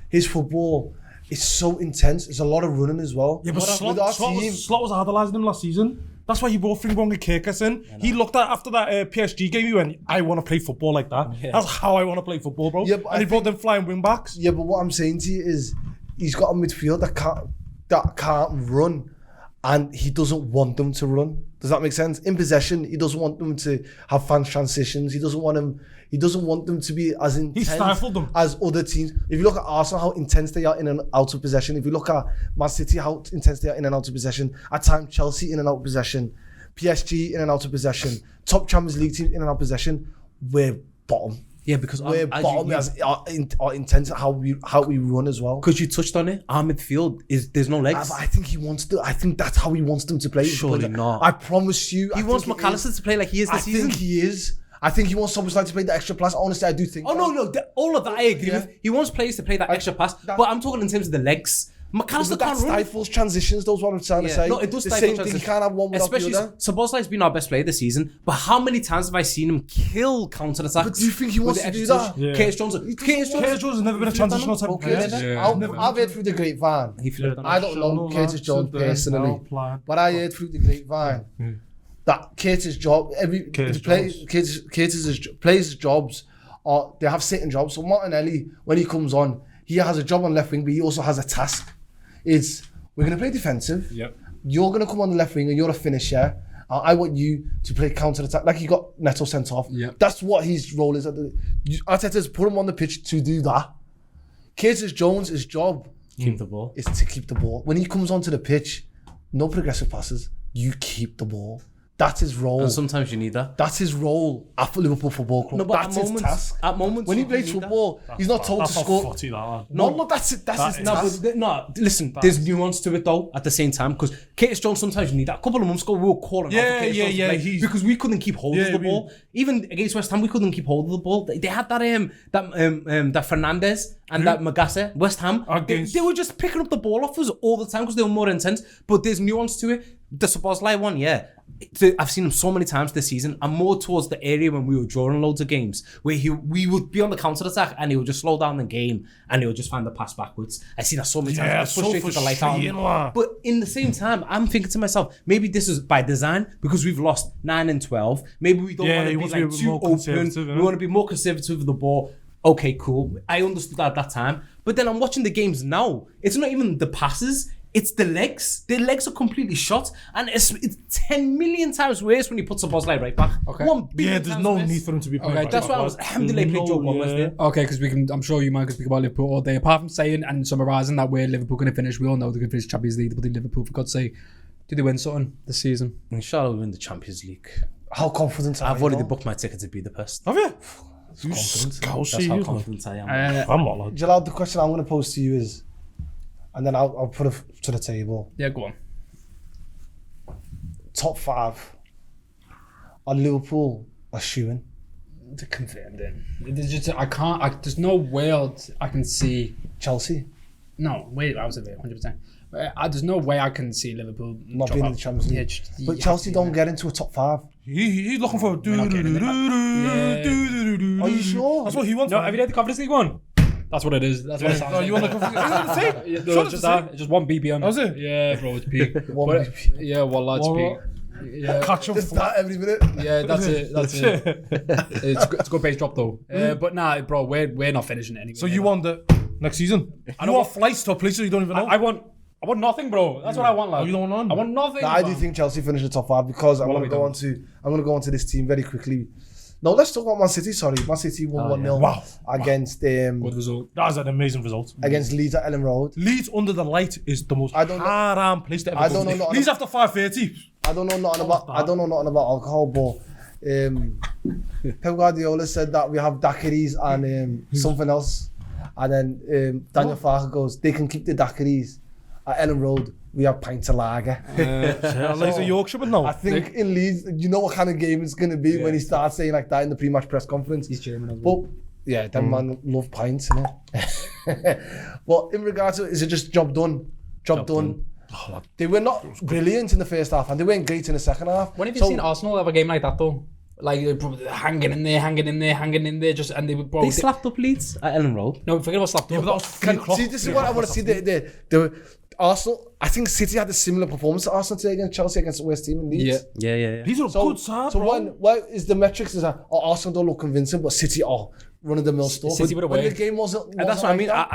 Speaker 3: his football is so intense. It's a lot of running as well.
Speaker 2: Yeah, but
Speaker 3: With our team,
Speaker 2: Slot was idolizing him last season. That's why he brought Frimpong and Kirkus in. He looked at after that PSG game. He went, "I want to play football like that. That's how I want to play football, bro."
Speaker 3: Yeah, but
Speaker 2: and he brought them flying wing backs.
Speaker 3: Yeah, but what I'm saying to you is, he's got a midfield that can't run, and he doesn't want them to run. Does that make sense? In possession, he doesn't want them to have fast transitions. He doesn't want them to be as intense
Speaker 2: stifled them.
Speaker 3: as other teams. If you look at Arsenal, how intense they are in and out of possession. If you look at Man City, how intense they are in and out of possession. At times, Chelsea in and out of possession. PSG in and out of possession. Top Champions League teams in and out of possession. We're bottom.
Speaker 4: Yeah, because
Speaker 3: We're bottom as our intense how we run as well.
Speaker 4: Because you touched on it, our midfield there's no legs.
Speaker 3: I think he wants to. I think that's how he wants them to play.
Speaker 4: Surely not.
Speaker 3: I promise you.
Speaker 4: He wants McAllister to play like he is this season.
Speaker 3: I think he is. I think he wants Szoboszlai to play the extra pass. Honestly, I do think.
Speaker 4: Oh no, all of that I agree with. He wants players to play that extra pass, but I'm talking in terms of the legs. McAllister
Speaker 3: But
Speaker 4: can't
Speaker 3: that
Speaker 4: run.
Speaker 3: stifles transitions. That's what I'm trying to say.
Speaker 4: No, it does
Speaker 3: the
Speaker 4: stifle
Speaker 3: same thing.
Speaker 4: transitions.
Speaker 3: You can't have one without
Speaker 4: Especially
Speaker 3: the other.
Speaker 4: Szoboszlai's been our best player this season, but how many times have I seen him kill counter-attacks?
Speaker 3: But do you think he wants to do that?
Speaker 2: Yeah.
Speaker 4: Curtis Jones
Speaker 2: has never been a transitional type of player.
Speaker 3: I've heard through the grapevine. I don't know Curtis Jones personally, but I heard through the grapevine that Curtis' job, Curtis's players' jobs are they have certain jobs. So Martinelli, when he comes on, he has a job on left wing, but he also has a task. We're going to play defensive.
Speaker 1: Yep.
Speaker 3: You're going to come on the left wing and you're a finisher. I want you to play counter-attack. Like he got Neto sent off.
Speaker 1: Yep.
Speaker 3: That's what his role is. Arteta's put him on the pitch to do that. Curtis Jones' job
Speaker 4: keep the ball.
Speaker 3: is to keep the ball. When he comes onto the pitch, no progressive passes. You keep the ball. That's his role.
Speaker 4: And sometimes you need that.
Speaker 3: That's his role at Liverpool Football Club.
Speaker 4: No, but
Speaker 3: that's his task.
Speaker 4: At moments,
Speaker 3: When he
Speaker 4: you
Speaker 3: plays
Speaker 4: need that.
Speaker 3: football, he's not told to score. No, that's it. That's his task.
Speaker 4: Listen, there's nuance to it though. At the same time, because Curtis Jones sometimes you need that. A couple of months ago, we were calling out for Curtis Jones to play because we couldn't keep hold of the ball. Even against West Ham, we couldn't keep hold of the ball. They had that Fernandez and that Magasse, West Ham. They were just picking up the ball off us all the time because they were more intense. But there's nuance to it. The Szoboszlai one, yeah. I've seen him so many times this season. I'm more towards the area when we were drawing loads of games where we would be on the counter attack and he would just slow down the game and he would just find the pass backwards. I see that so many times.
Speaker 2: Yeah,
Speaker 4: It frustrated the life out of me.
Speaker 2: frustrating.
Speaker 4: But in the same time, I'm thinking to myself, maybe this is by design because we've lost 9 and 12. Maybe we don't want to be like too open. We want to be more conservative with the ball. Okay, cool. I understood that at that time. But then I'm watching the games now. It's not even the passes. It's the legs. The legs are completely shot. And it's 10 million times worse when he puts a Szoboszlai right back.
Speaker 1: Okay.
Speaker 4: 1 billion
Speaker 2: There's
Speaker 4: times
Speaker 2: no
Speaker 4: worse.
Speaker 2: need for him to be playing.
Speaker 1: Okay,
Speaker 4: That's why I was alhamdulillah played Joe Gomez there.
Speaker 1: Okay, because I'm sure you might speak about Liverpool all day. Apart from saying and summarising that where Liverpool going to finish, we all know they're going to finish Champions League. But Liverpool, for God's sake, do they win something this season?
Speaker 4: Inshallah, we'll win the Champions League.
Speaker 3: How confident are you?
Speaker 4: I've already booked my ticket to be the best.
Speaker 2: Have you?
Speaker 4: That's how confident I am.
Speaker 2: I'm not like.
Speaker 3: Jalal, the question I'm going to pose to you is, and then I'll put it to the table.
Speaker 1: Yeah, go on.
Speaker 3: Top 5 are Liverpool a shoo-in?
Speaker 1: To confirm then. There's just there's no world I can see.
Speaker 3: Chelsea
Speaker 1: No, wait, I was there 100%. There's no way I can see Liverpool
Speaker 3: not
Speaker 1: drop
Speaker 3: being in
Speaker 1: out.
Speaker 3: the Champions League.
Speaker 1: Yeah, just-
Speaker 3: But
Speaker 1: you
Speaker 3: Chelsea
Speaker 1: have to,
Speaker 3: don't get into a top 5.
Speaker 2: He's looking for.
Speaker 1: not getting it.
Speaker 3: Are you sure?
Speaker 2: That's what he wants.
Speaker 1: No, have you read the Conference League one? That's what it is. That's what it sounds
Speaker 2: No,
Speaker 1: like.
Speaker 2: you want the same?
Speaker 1: Yeah, no, it's just that. It's just one BB on it.
Speaker 2: Was it?
Speaker 1: Yeah, bro, it's peak.
Speaker 3: One
Speaker 1: But,
Speaker 3: BP.
Speaker 1: yeah, wallah, it's
Speaker 2: Wallah.
Speaker 1: peak. Yeah,
Speaker 2: Catch him.
Speaker 3: Just that every minute.
Speaker 1: yeah, that's it. That's it. It's a good base drop though. But nah, bro, we're not finishing it anyway.
Speaker 2: So you want the next season?
Speaker 1: I
Speaker 2: You
Speaker 1: don't
Speaker 2: want flights to a place that you don't even know?
Speaker 1: I want nothing, bro. That's what I want, like.
Speaker 2: you don't want none?
Speaker 1: I want nothing.
Speaker 3: Nah, I do
Speaker 1: man.
Speaker 3: think Chelsea finish the top 5 because I'm
Speaker 1: What
Speaker 3: going
Speaker 1: are
Speaker 3: to
Speaker 1: we
Speaker 3: go on to this team very quickly. No, let's talk about Man City. Sorry, Man City won 1-0
Speaker 2: Wow.
Speaker 3: against
Speaker 1: Good result.
Speaker 2: That's an amazing result.
Speaker 3: against Leeds at Ellen Road.
Speaker 2: Leeds under the light is the most
Speaker 3: I don't know-
Speaker 2: haram place to ever
Speaker 3: I
Speaker 2: go.
Speaker 3: don't know nothing
Speaker 2: Leeds after 5:30.
Speaker 3: I don't know nothing about alcohol, but Pep Guardiola said that we have daiquiris and something else, and then Daniel Farke goes, they can keep the daiquiris at Ellen Road. We have pints of lager.
Speaker 2: He's a Yorkshireman now.
Speaker 3: I think in Leeds, you know what kind of game it's going to be when he starts saying like that in the pre-match press conference.
Speaker 1: He's German as well.
Speaker 3: But yeah, them man love pints, innit? But in regards to it, is it just job done? Job done. They were not brilliant in the first half and they weren't great in the second half.
Speaker 1: When have you seen Arsenal have a game like that though? Like hanging in there, just and they were
Speaker 4: They slapped up Leeds at Ellen Road.
Speaker 1: No, forget about slapped up.
Speaker 2: but that was 3 o'clock.
Speaker 3: See, this is what I want to see. Arsenal, I think City had a similar performance to Arsenal today against Chelsea, against the West team in Leeds.
Speaker 4: Yeah.
Speaker 2: These are a good side,
Speaker 3: So
Speaker 2: bro.
Speaker 3: what is the metrics? Is that Arsenal don't look convincing, but City are run-of-the-mill stuff.
Speaker 1: City would've
Speaker 3: When the
Speaker 1: worked.
Speaker 3: game wasn't
Speaker 4: And that's what I mean.
Speaker 3: that.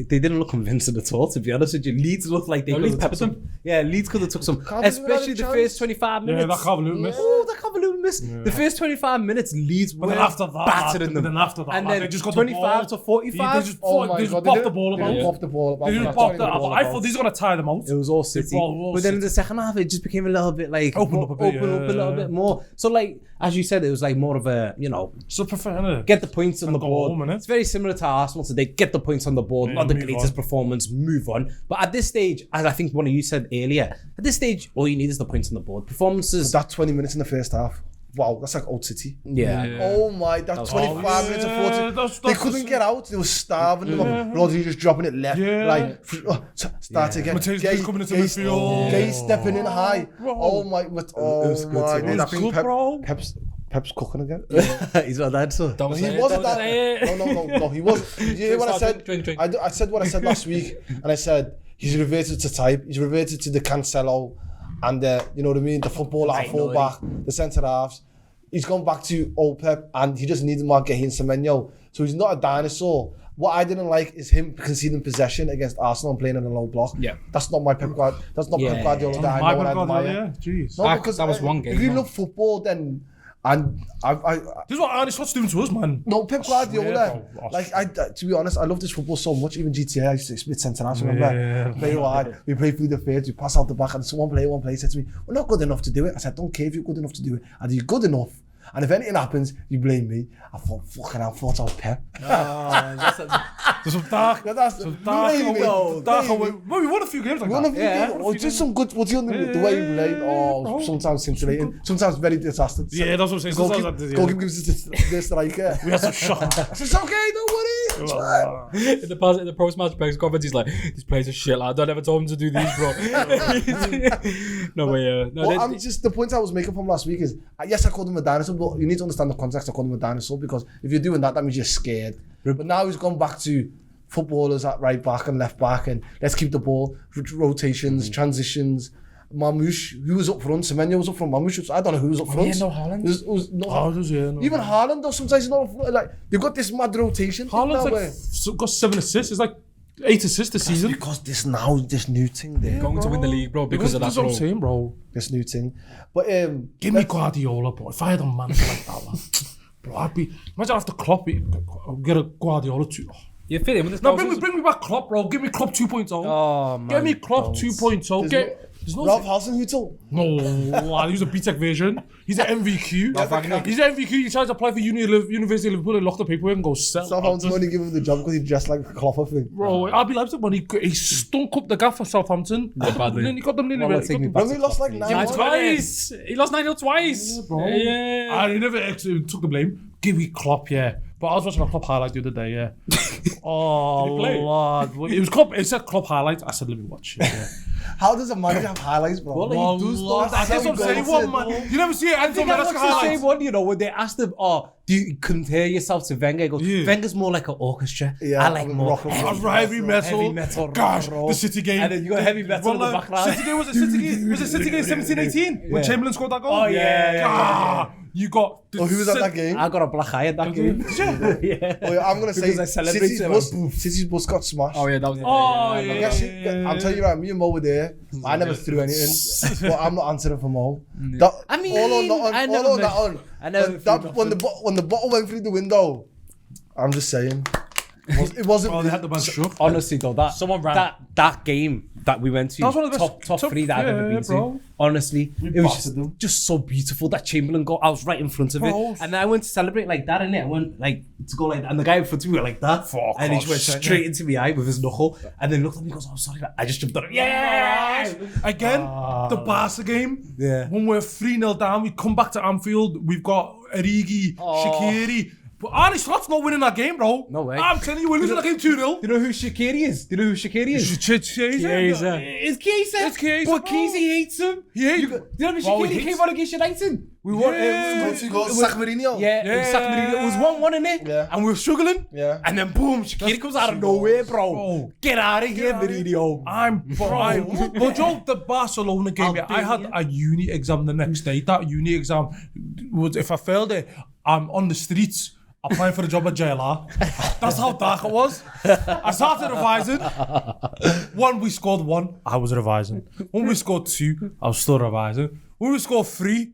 Speaker 4: They didn't look convincing at all, to be honest with you. Leeds looked like they
Speaker 1: No,
Speaker 4: could
Speaker 1: Leeds
Speaker 4: have took
Speaker 1: peppered
Speaker 4: some. Yeah, Leeds could have took some.
Speaker 3: Can't believe
Speaker 4: Especially
Speaker 3: we
Speaker 4: the
Speaker 3: had a
Speaker 4: first 25
Speaker 2: Yeah,
Speaker 4: minutes.
Speaker 2: that Calvert-Lewin miss.
Speaker 4: Oh, that Calvert-Lewin miss. The first 25 minutes, Leeds
Speaker 2: But
Speaker 4: were
Speaker 2: then after that,
Speaker 4: battering them.
Speaker 2: then after that,
Speaker 4: and
Speaker 2: like,
Speaker 4: then
Speaker 2: they just got
Speaker 4: 25
Speaker 2: the
Speaker 4: to
Speaker 2: ball.
Speaker 4: 45.
Speaker 2: They just
Speaker 3: Oh my
Speaker 2: they just
Speaker 3: God,
Speaker 2: popped the ball
Speaker 3: They
Speaker 2: about.
Speaker 3: popped the ball about.
Speaker 2: They just
Speaker 3: That's
Speaker 2: popped
Speaker 3: what
Speaker 2: that.
Speaker 3: it was
Speaker 2: I
Speaker 3: about.
Speaker 2: thought these are gonna tire them out.
Speaker 4: It was all City.
Speaker 2: ball was
Speaker 4: But then in
Speaker 2: City.
Speaker 4: the second half, it just became a little bit like
Speaker 2: Open up a bit,
Speaker 4: open up a little bit more. So like as you said, it was like more of a
Speaker 2: So prefer
Speaker 4: get the points on the
Speaker 2: go
Speaker 4: board.
Speaker 2: home, innit?
Speaker 4: It's very similar to Arsenal today. Get the points on the board.
Speaker 2: Yeah,
Speaker 4: Not the
Speaker 2: move
Speaker 4: greatest
Speaker 2: on.
Speaker 4: performance. Move on. But at this stage, as I think one of you said earlier, at this stage, all you need is the points on the board. Performances.
Speaker 3: That 20 minutes in the first half. Wow, that's like old City.
Speaker 4: Yeah.
Speaker 3: Oh my, that 25 minutes of 40.
Speaker 2: that's
Speaker 3: They couldn't get out. They were starving. Rodri just dropping it left.
Speaker 2: Yeah.
Speaker 3: Like, start again.
Speaker 2: Mateus just coming into midfield.
Speaker 3: Gay stepping in high.
Speaker 2: Bro.
Speaker 3: Oh my,
Speaker 4: It
Speaker 3: oh
Speaker 4: was good
Speaker 3: my.
Speaker 4: to
Speaker 3: days.
Speaker 2: It
Speaker 3: I
Speaker 2: was
Speaker 3: think
Speaker 2: good, bro.
Speaker 3: Pep's cooking again.
Speaker 4: He's not that so.
Speaker 1: Don't
Speaker 3: He
Speaker 1: say it,
Speaker 3: wasn't
Speaker 1: don't
Speaker 3: that.
Speaker 1: say it.
Speaker 3: No, he wasn't. Did you hear what I said?
Speaker 1: Drink.
Speaker 3: I said what I said last week, and I said he's reverted to type. He's reverted to the Cancelo, and you know what I mean, the footballer at full back, the centre halves. He's gone back to old Pep, and he just needed Marquez and Semenyo. So he's not a dinosaur. What I didn't like is him conceding possession against Arsenal and playing in a low block.
Speaker 1: Yeah.
Speaker 3: That's not my Pep Guardiola. That's not Pep Guardiola that I
Speaker 2: My
Speaker 3: know and I
Speaker 2: bad,
Speaker 3: admire.
Speaker 2: yeah. Jeez.
Speaker 3: No,
Speaker 1: That-
Speaker 3: because
Speaker 1: that was one game,
Speaker 3: If you
Speaker 1: man.
Speaker 3: love football, then and I
Speaker 2: This is what Arne Slot's doing to us, man.
Speaker 3: no, Pep Guardiola.
Speaker 2: bro.
Speaker 3: Like to be honest, I love this football so much. Even GTA, I used to split centre half. Remember,
Speaker 2: Yeah.
Speaker 3: play wide. We play through the field. We pass out the back, and one player said to me, "We're not good enough to do it." I said, "Don't care if you're good enough to do it. And you're good enough. And if anything happens, you blame me." I thought, fucking hell, I thought I was Pep.
Speaker 2: There's some dark.
Speaker 3: That's
Speaker 2: Some dark.
Speaker 3: blame me.
Speaker 2: Dark.
Speaker 3: Blame me.
Speaker 2: Well, we won a few games like
Speaker 3: One
Speaker 2: that.
Speaker 3: of you did. Or just some good. What's the way you played? Oh, sometimes scintillating. Sometimes very disastrous.
Speaker 2: Yeah, that's what I'm saying. Sometimes I did,
Speaker 3: Goalkeeper gives us the striker.
Speaker 2: We had some shock.
Speaker 3: It's okay, don't worry. It's fine.
Speaker 1: In the post-match press conference, he's like, "These players are shit. Like, I don't ever told him to do these, bro." No way. No,
Speaker 3: Well, I'm just the point I was making from last week is yes, I called him a dinosaur, but you need to understand the context. I called him a dinosaur because if you're doing that means you're scared. But now he's gone back to footballers at right back and left back, and let's keep the ball, rotations, transitions. Mamouche, who was up front? Semenyo was up front. Mamouche, I don't know who was up front.
Speaker 1: yeah, no Haaland.
Speaker 3: Even Haaland, though, sometimes he's not up front. Like they've got this mad rotation. thing
Speaker 2: Haaland's
Speaker 3: now
Speaker 2: like
Speaker 3: where-
Speaker 2: got 7 assists. It's like 8 assists this season.
Speaker 3: because this new thing there.
Speaker 1: Going to win the league, bro, because of that,
Speaker 2: That's what I'm
Speaker 1: bro.
Speaker 2: saying, bro.
Speaker 3: This new thing. But
Speaker 2: Give me Guardiola, bro. If I had a manager like that, man, bro, I'd be. Imagine after Klopp, get a Guardiola too.
Speaker 1: You fit in with this.
Speaker 2: No, bring me back Klopp, bro. Give me Klopp 2.0.
Speaker 4: Oh man.
Speaker 2: Get me Klopp 2.0. There's no.
Speaker 3: Ralph Hasenhüttl.
Speaker 2: No, lad, he's a BTEC version. He's an MVQ. He's an MVQ. He tries to apply for University of Liverpool and lock the paperwork and go sell.
Speaker 3: Southampton only give him the job because he dressed like a Klopp, I think.
Speaker 2: Bro, RB Leipzig, man, he stunk up the gaff for Southampton.
Speaker 1: badly.
Speaker 2: And then he got them nearly
Speaker 4: Well,
Speaker 2: ready.
Speaker 4: take me
Speaker 2: Got
Speaker 4: back
Speaker 3: When
Speaker 4: to
Speaker 3: we lost
Speaker 4: Klopp,
Speaker 3: like
Speaker 4: please.
Speaker 3: 9-1.
Speaker 1: Twice. He lost 9-0 twice.
Speaker 2: bro.
Speaker 1: Yeah.
Speaker 2: And he never actually took the blame. Give me Klopp, yeah. But I was watching a Klopp highlight the other day, yeah. Oh,
Speaker 1: Did he play?
Speaker 2: Lord. It was Klopp. It said Klopp highlights. I said, let me watch it, yeah.
Speaker 3: How does a manager have highlights, bro?
Speaker 4: Well, he does
Speaker 2: Lord,
Speaker 4: though.
Speaker 2: that's what I'm saying. What, man? You never see it.
Speaker 4: I think I watched the same one, you know, when they asked him, "Oh, do you compare yourself to Wenger?" He goes,
Speaker 2: Yeah.
Speaker 4: "Wenger's more like an orchestra.
Speaker 3: Yeah,
Speaker 4: I like more
Speaker 3: rock and roll.
Speaker 2: Heavy metal.
Speaker 4: Heavy metal,
Speaker 2: Gosh,
Speaker 4: rock and roll.
Speaker 2: the City game.
Speaker 4: And then you got heavy metal in the background.
Speaker 2: City game was it City game 17-18 when Chamberlain scored that goal?
Speaker 4: Oh, yeah.
Speaker 2: You got.
Speaker 3: Oh, who was at that game?
Speaker 4: I got a black eye at that game. Yeah.
Speaker 3: Oh, yeah, I'm going to say
Speaker 4: Because I celebrated
Speaker 3: City's bus got smashed.
Speaker 1: Oh yeah, that was.
Speaker 2: Oh,
Speaker 1: yeah.
Speaker 2: yeah.
Speaker 3: Yeah, shit, I'm telling you right, me and Mo were there. I never threw anything, but I'm not answering for Mo. That,
Speaker 4: I mean,
Speaker 3: all on, not on,
Speaker 4: I
Speaker 3: all
Speaker 4: never
Speaker 3: on,
Speaker 4: meant-
Speaker 3: that on.
Speaker 4: I never
Speaker 3: When,
Speaker 4: threw
Speaker 3: that, when the bottle went through the window, I'm just saying, it wasn't.
Speaker 2: Oh, they had the man shook.
Speaker 4: Honestly, though,
Speaker 1: Someone ran.
Speaker 4: that game that we went to,
Speaker 2: That was one of the best-
Speaker 4: top 3 that I've ever been
Speaker 2: bro.
Speaker 4: to. Honestly, it was
Speaker 3: battered them.
Speaker 4: just so beautiful. That Chamberlain goal, I was right in front of
Speaker 2: Bro.
Speaker 4: it, and then I went to celebrate like that, and I went like to go like that, and the guy in front of me went like that,
Speaker 2: Fuck
Speaker 4: and he
Speaker 2: off,
Speaker 4: just went
Speaker 2: shit,
Speaker 4: straight into my eye with his knuckle, and then looked at me and goes, "Oh, sorry," I just jumped on him. Yeah,
Speaker 2: Again, the Barca game.
Speaker 4: Yeah.
Speaker 2: When we're 3-0 down, we come back to Anfield. We've got Origi, Shaqiri. But Arnie Slot's not winning that game, bro.
Speaker 4: No way.
Speaker 2: I'm telling you, we're losing that game 2-0.
Speaker 4: Do you know who Shaqiri is?
Speaker 2: It's
Speaker 1: Chiesa.
Speaker 4: It's Chiesa.
Speaker 2: It's Chiesa,
Speaker 4: But
Speaker 2: bro.
Speaker 4: Chiesa hates him.
Speaker 2: He hates
Speaker 4: Do you know
Speaker 2: Bro,
Speaker 4: Shaqiri
Speaker 2: he
Speaker 4: came
Speaker 2: hates-
Speaker 4: on against United? We won.
Speaker 3: He got Sack Mourinho.
Speaker 4: Yeah, it was Sack Mourinho. It was 1-1 in it,
Speaker 3: Yeah.
Speaker 4: and we were struggling.
Speaker 3: Yeah.
Speaker 4: And then boom, Shaqiri comes out of nowhere, bro. Get out of here, Mourinho.
Speaker 2: But Joe, the Barcelona game, I had a uni exam the next day. That uni exam was, if I failed it, I'm on the streets applying for a job at JLR. That's how dark it was. I started revising. When we scored 1, I was revising. When we scored 2, I was still revising. When we scored 3,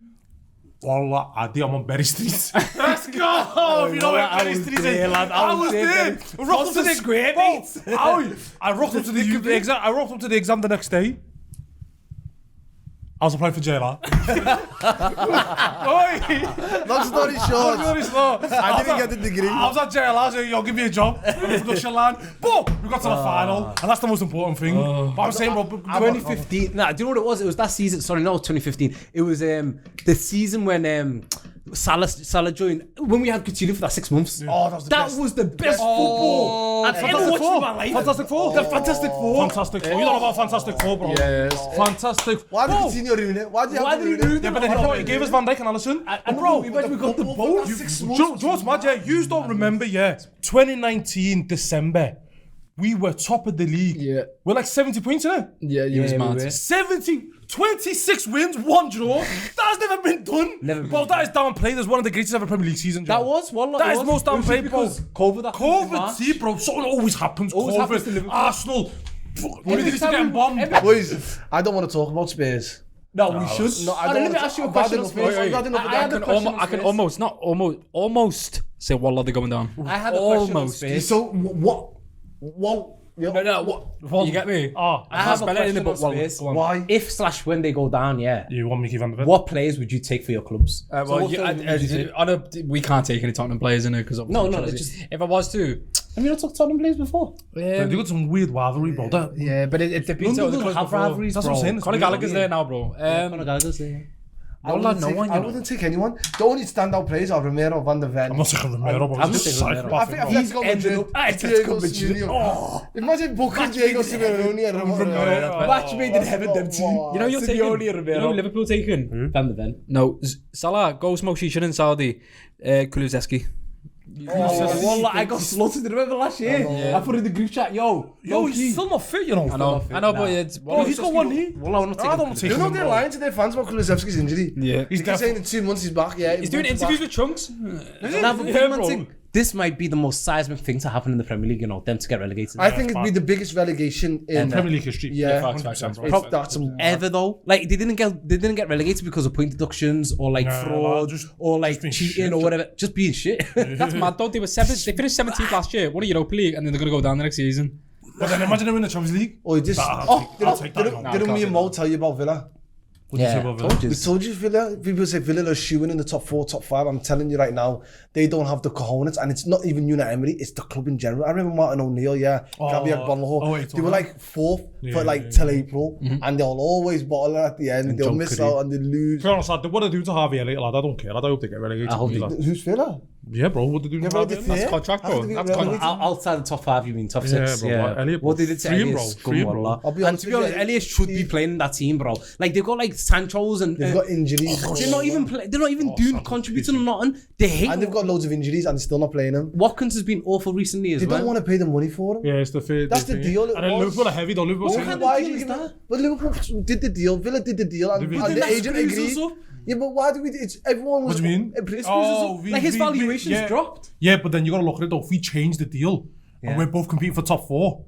Speaker 2: Wallah, I'm on Berry Street. Let's go! You know where Berry Street is? I was there. I rocked up to the
Speaker 4: square, mate.
Speaker 2: I rocked up to the exam. I rocked up to the exam the next day. I was applying for JLR.
Speaker 3: Long story short, I didn't get the degree.
Speaker 2: I was at JLR saying, yo, give me a job on the production line. But we got to the final, and that's the most important thing. But I'm saying, bro,
Speaker 4: 2015. Nah, do you know what it was? It was that season. Sorry, no, 2015. It was the season when Salah joined. When we had Coutinho for that 6 months.
Speaker 3: Oh, that was the best.
Speaker 4: Football I've ever watched in my life.
Speaker 2: Fantastic Four.
Speaker 4: The Fantastic Four.
Speaker 2: Fantastic Four. You know about Fantastic Four, bro.
Speaker 1: Yes.
Speaker 2: Fantastic.
Speaker 3: Why did Coutinho ruin it? Why did you have to ruin it?
Speaker 2: Yeah, but then he gave us Van Dijk and Alisson.
Speaker 4: And bro, imagine we got the boat.
Speaker 2: Do you know what's mad? Yeah, you don't remember, 2019 December, we were top of the league.
Speaker 1: Yeah.
Speaker 2: We're like 70 points in it.
Speaker 1: Yeah, you was
Speaker 4: we
Speaker 1: mad.
Speaker 4: were.
Speaker 2: 26 wins, 1 draw. That's never been done.
Speaker 4: Never been
Speaker 2: Bro,
Speaker 4: done.
Speaker 2: that is downplayed as one of the greatest ever Premier League seasons.
Speaker 4: That was one.
Speaker 2: That is most downplayed, bro.
Speaker 4: COVID.
Speaker 2: COVID, see, bro, something always happens.
Speaker 4: Always happens to
Speaker 2: COVID,
Speaker 4: Liverpool.
Speaker 2: Arsenal. We need to get bombed.
Speaker 3: Boys, I don't want to talk about Spurs.
Speaker 4: No, we should.
Speaker 3: No, I
Speaker 4: Let
Speaker 3: don't
Speaker 4: me ask you a
Speaker 3: I've had
Speaker 4: question.
Speaker 3: enough
Speaker 4: on
Speaker 3: of
Speaker 4: Spurs.
Speaker 3: it. I've had enough of
Speaker 4: I had
Speaker 3: that.
Speaker 4: a question on
Speaker 1: I can
Speaker 4: Spurs.
Speaker 1: almost say Wallah they're going down.
Speaker 4: I had a question on
Speaker 1: Almost.
Speaker 4: Spurs.
Speaker 3: So what?
Speaker 1: What? You get me?
Speaker 2: Oh,
Speaker 4: I have a
Speaker 1: spell it in the
Speaker 4: question on
Speaker 1: book.
Speaker 4: Spurs.
Speaker 1: Go on.
Speaker 3: Why?
Speaker 4: If/when they go down, yeah.
Speaker 2: you want me to keep on the
Speaker 4: What players would you take for your clubs?
Speaker 1: We can't take any Tottenham players in it because
Speaker 4: No, it's just-
Speaker 1: if I was to,
Speaker 4: Have you not talked Tottenham players before?
Speaker 2: They got some weird rivalry, bro.
Speaker 1: yeah, but it depends on the
Speaker 4: London
Speaker 1: clubs
Speaker 4: have
Speaker 1: before.
Speaker 4: rivalries,
Speaker 2: That's
Speaker 4: bro.
Speaker 2: what I'm saying.
Speaker 1: Conor Gallagher's there now, bro.
Speaker 4: Conor Gallagher's there.
Speaker 3: I
Speaker 1: Wallah,
Speaker 3: wouldn't
Speaker 1: no
Speaker 3: take-
Speaker 1: one,
Speaker 3: I
Speaker 1: you know.
Speaker 3: wouldn't take anyone. The only standout players are Romero, Van der Ven.
Speaker 2: I'm not taking Romero, bro.
Speaker 4: I'm
Speaker 2: He's
Speaker 4: taking
Speaker 2: a
Speaker 4: Romero.
Speaker 2: psychopath,
Speaker 3: I think
Speaker 2: bro.
Speaker 3: let's go
Speaker 4: ended
Speaker 3: Madrid.
Speaker 4: up at
Speaker 3: Diego
Speaker 4: Atletico Madrid.
Speaker 3: Simeone. Imagine booking Diego Simeone and Romero.
Speaker 4: Match made in heaven, them two.
Speaker 1: You know you're taking.
Speaker 4: Simeone,
Speaker 1: You
Speaker 4: Romero.
Speaker 1: know Liverpool taking.
Speaker 4: Van de Ven.
Speaker 1: No, Salah, go smoke shisha in Saudi. Kulusevski.
Speaker 4: Wallah, I got slaughtered. Remember last year? I put in the group chat, yo,
Speaker 2: He's still not fit, you know.
Speaker 1: I know, but it's.
Speaker 2: Bro, he's got 1 knee.
Speaker 4: Wallah, I'm not
Speaker 2: I don't
Speaker 4: taking
Speaker 3: You
Speaker 2: take
Speaker 3: know
Speaker 2: him,
Speaker 3: they're
Speaker 2: bro.
Speaker 3: lying to their fans about Kulusevski's injury.
Speaker 1: Yeah.
Speaker 2: He's
Speaker 3: They're saying in 2 months he's back. Yeah,
Speaker 1: He's doing interviews with Chunks.
Speaker 4: Nah, but
Speaker 1: Yeah,
Speaker 4: man,
Speaker 1: bro.
Speaker 4: think, this might be the most seismic thing to happen in the Premier League, you know, them to get relegated.
Speaker 3: I think it'd be the biggest relegation in
Speaker 2: Premier League history.
Speaker 3: Yeah,
Speaker 1: facts,
Speaker 2: 100%, bro.
Speaker 3: It's- that's a-
Speaker 4: ever though. Like they didn't get relegated because of point deductions or like
Speaker 2: Nah,
Speaker 4: fraud
Speaker 2: just-
Speaker 4: or like
Speaker 2: just being
Speaker 4: cheating
Speaker 2: shit.
Speaker 4: or whatever. Just being shit.
Speaker 1: That's mad though. They finished 17th last year. Won a Europa League, and then they're gonna go down the next season.
Speaker 2: But then imagine him in the Champions League.
Speaker 3: Oh, you just.
Speaker 2: I'll take that.
Speaker 3: Didn't me and Mo tell you about Villa?
Speaker 2: What do you say about Villa?
Speaker 3: We told you Villa. People say Villa are shooing in the top 4, top 5. I'm telling you right now, they don't have the cojones, and it's not even Unai Emery. It's the club in general. I remember Martin O'Neill. Gabby Agbonlahor. They were like 4th for like till April, and they'll always bottle it at the end. They'll miss out and they lose.
Speaker 2: To be honest, lad, what they do to Harvey Elliott, lad, I don't care. Lad, I hope they get relegated.
Speaker 4: I hope they
Speaker 2: lad.
Speaker 3: Who's Villa?
Speaker 2: Yeah, bro, what they do to
Speaker 3: bro,
Speaker 2: Harvey
Speaker 3: they
Speaker 2: Elliott?
Speaker 3: fair.
Speaker 1: Contract, bro.
Speaker 3: How did they
Speaker 1: That's
Speaker 3: get
Speaker 1: contract.
Speaker 3: relegated?
Speaker 4: Outside the top 5, you mean top
Speaker 2: Yeah,
Speaker 4: 6?
Speaker 2: bro,
Speaker 4: Yeah.
Speaker 2: what, Elliot,
Speaker 4: What they did to
Speaker 2: free him,
Speaker 4: Elliot
Speaker 2: bro,
Speaker 4: is
Speaker 2: free him,
Speaker 4: scum,
Speaker 2: bro.
Speaker 4: wallah.
Speaker 3: I'll be
Speaker 4: And
Speaker 3: honest
Speaker 4: to be
Speaker 3: with
Speaker 4: honest,
Speaker 3: you,
Speaker 4: Elliot should be playing in that team, bro. Like they've got like Sancho's and
Speaker 3: They've got injuries.
Speaker 4: they're not even they're not even doing contributing or nothing. They hate
Speaker 3: And they've got loads of injuries and they're still not playing him.
Speaker 4: Watkins has been awful recently as
Speaker 3: They
Speaker 4: well.
Speaker 3: don't want to pay the money for him.
Speaker 2: Yeah, it's the fair.
Speaker 3: That's the deal, it
Speaker 2: And then
Speaker 3: was.
Speaker 2: Liverpool are heavy, though. Liverpool
Speaker 4: What
Speaker 2: saying-
Speaker 4: kind
Speaker 3: Why
Speaker 4: deal
Speaker 3: do you
Speaker 4: is
Speaker 3: give
Speaker 4: that?
Speaker 3: it? But Liverpool did the deal. Villa did the deal, and
Speaker 2: But
Speaker 3: the
Speaker 4: then that
Speaker 3: agent
Speaker 4: screws
Speaker 3: agreed.
Speaker 4: us up.
Speaker 3: Yeah, but why do we? It's everyone was.
Speaker 2: What do you mean?
Speaker 3: It screws us
Speaker 2: Oh,
Speaker 3: up.
Speaker 2: we-
Speaker 4: Like his
Speaker 2: we-
Speaker 4: valuation's
Speaker 2: yeah.
Speaker 4: dropped.
Speaker 2: Yeah, but then you got to look at it, though. If we change the deal, and we're both competing for top 4,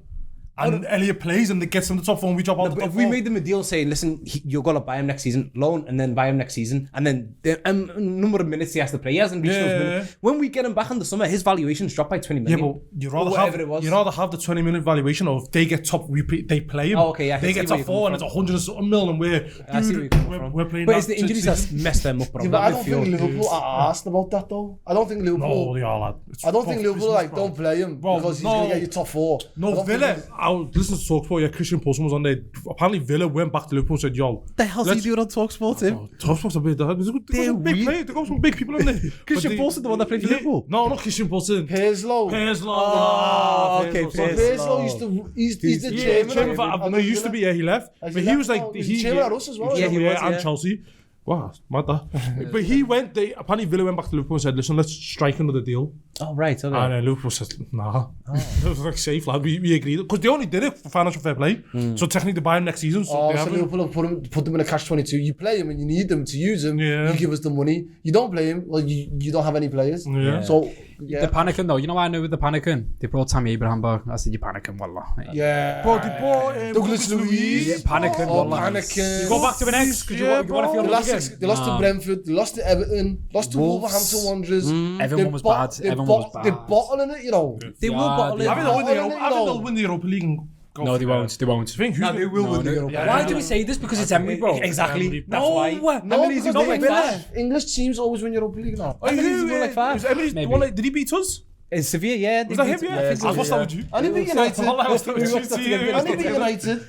Speaker 2: and Elliot plays and they gets him the top 4 and we drop out the
Speaker 4: But
Speaker 2: top
Speaker 4: if we
Speaker 2: 4.
Speaker 4: made them a deal saying, listen, you're going to buy him next season, loan, and then buy him next season, and then the number of minutes he has to play, he hasn't reached those minutes. When we get him back in the summer, his valuation's dropped by 20
Speaker 2: Yeah,
Speaker 4: million.
Speaker 2: but you'd
Speaker 4: Or
Speaker 2: rather
Speaker 4: whatever it was.
Speaker 2: have the 20 minute valuation of if they get top, they play him.
Speaker 4: Oh, okay, yeah, I can
Speaker 2: they
Speaker 4: see
Speaker 2: get
Speaker 4: where
Speaker 2: top
Speaker 4: you're
Speaker 2: 4 and
Speaker 4: coming
Speaker 2: it's 100 and something mil and
Speaker 4: I see where you're coming from.
Speaker 2: we're playing
Speaker 4: But
Speaker 2: that
Speaker 4: it's the injuries that's messed them up, bro.
Speaker 3: Yeah, but I
Speaker 4: That
Speaker 3: don't think
Speaker 4: midfield.
Speaker 3: Liverpool are asked about that though. I don't think Liverpool.
Speaker 2: No, they are, lad. It's
Speaker 3: I don't think
Speaker 2: fuck
Speaker 3: Liverpool
Speaker 2: business,
Speaker 3: like
Speaker 2: bro.
Speaker 3: don't play him
Speaker 2: Bro,
Speaker 3: because he's
Speaker 2: no.
Speaker 3: gonna get you top 4. I
Speaker 2: No,
Speaker 3: don't
Speaker 2: Villa.
Speaker 3: think-
Speaker 2: I listened to TalkSport. Yeah, Christian Paulson was on there. Apparently, Villa went back to Liverpool and said, "Yo,
Speaker 4: the hell's he doing on TalkSport, Tim?
Speaker 2: TalkSport's a bit. They got some big players. They got some big people in there."
Speaker 4: Christian Paulson, the one that played for Liverpool?
Speaker 2: No, not Christian Paulson.
Speaker 3: Perslow.
Speaker 2: Perslow.
Speaker 4: Okay,
Speaker 3: So Perslow used to, he's the chairman.
Speaker 2: No, he used to be. Yeah, he left. But he was like,
Speaker 3: he's chairman at us as well.
Speaker 4: Yeah, he was,
Speaker 2: and
Speaker 4: yeah.
Speaker 2: Chelsea. Wow, mad that. But he went. Apparently, Villa went back to Liverpool and said, "Listen, let's strike another deal."
Speaker 4: Oh, right, okay.
Speaker 2: And Liverpool said, "Nah." It was like safe, lad. We agreed because they only did it for financial fair play. So technically, they buy him next season. So they
Speaker 3: So
Speaker 2: haven't.
Speaker 3: Liverpool have put them in a catch-22. You play him and you need them to use him.
Speaker 2: Yeah.
Speaker 3: You give us the money. You don't play him, well, you don't have any players.
Speaker 2: Yeah.
Speaker 3: So, yeah.
Speaker 1: They're panicking though. You know why I know they're panicking? They brought Tammy Abraham back. I said, you're panicking, wallah.
Speaker 3: Yeah.
Speaker 2: Bro, they bought
Speaker 3: Douglas Luiz.
Speaker 1: Yeah, panicking,
Speaker 3: Oh,
Speaker 1: wallah.
Speaker 3: panicking.
Speaker 1: You go back to the next because you want to feel
Speaker 3: They
Speaker 1: it
Speaker 3: lost,
Speaker 1: again.
Speaker 3: they lost to Brentford, they lost to Everton, lost to Wolverhampton Wanderers.
Speaker 1: Everyone was bad. Everyone was bad.
Speaker 3: They're bottling it, you know.
Speaker 4: They will bottle it.
Speaker 2: I think they'll
Speaker 3: No.
Speaker 2: win the Europa League. And go
Speaker 1: No,
Speaker 2: for
Speaker 1: they
Speaker 2: it.
Speaker 1: won't. They won't.
Speaker 2: I think
Speaker 4: No, they will win the Europa League.
Speaker 1: Why do we say this? Because it's Emery, bro.
Speaker 4: Exactly. That's
Speaker 1: No.
Speaker 4: why.
Speaker 3: No,
Speaker 4: Emily's
Speaker 3: because
Speaker 4: won like five.
Speaker 3: English teams always win Europa League now.
Speaker 4: Emily's won like five.
Speaker 2: Was Emily's the
Speaker 1: Maybe.
Speaker 2: one that- did he beat us?
Speaker 4: It's Sevilla, yeah.
Speaker 2: Was that him? Yeah, I think I that with you.
Speaker 3: And he beat United.
Speaker 2: I was talking
Speaker 3: And he beat United.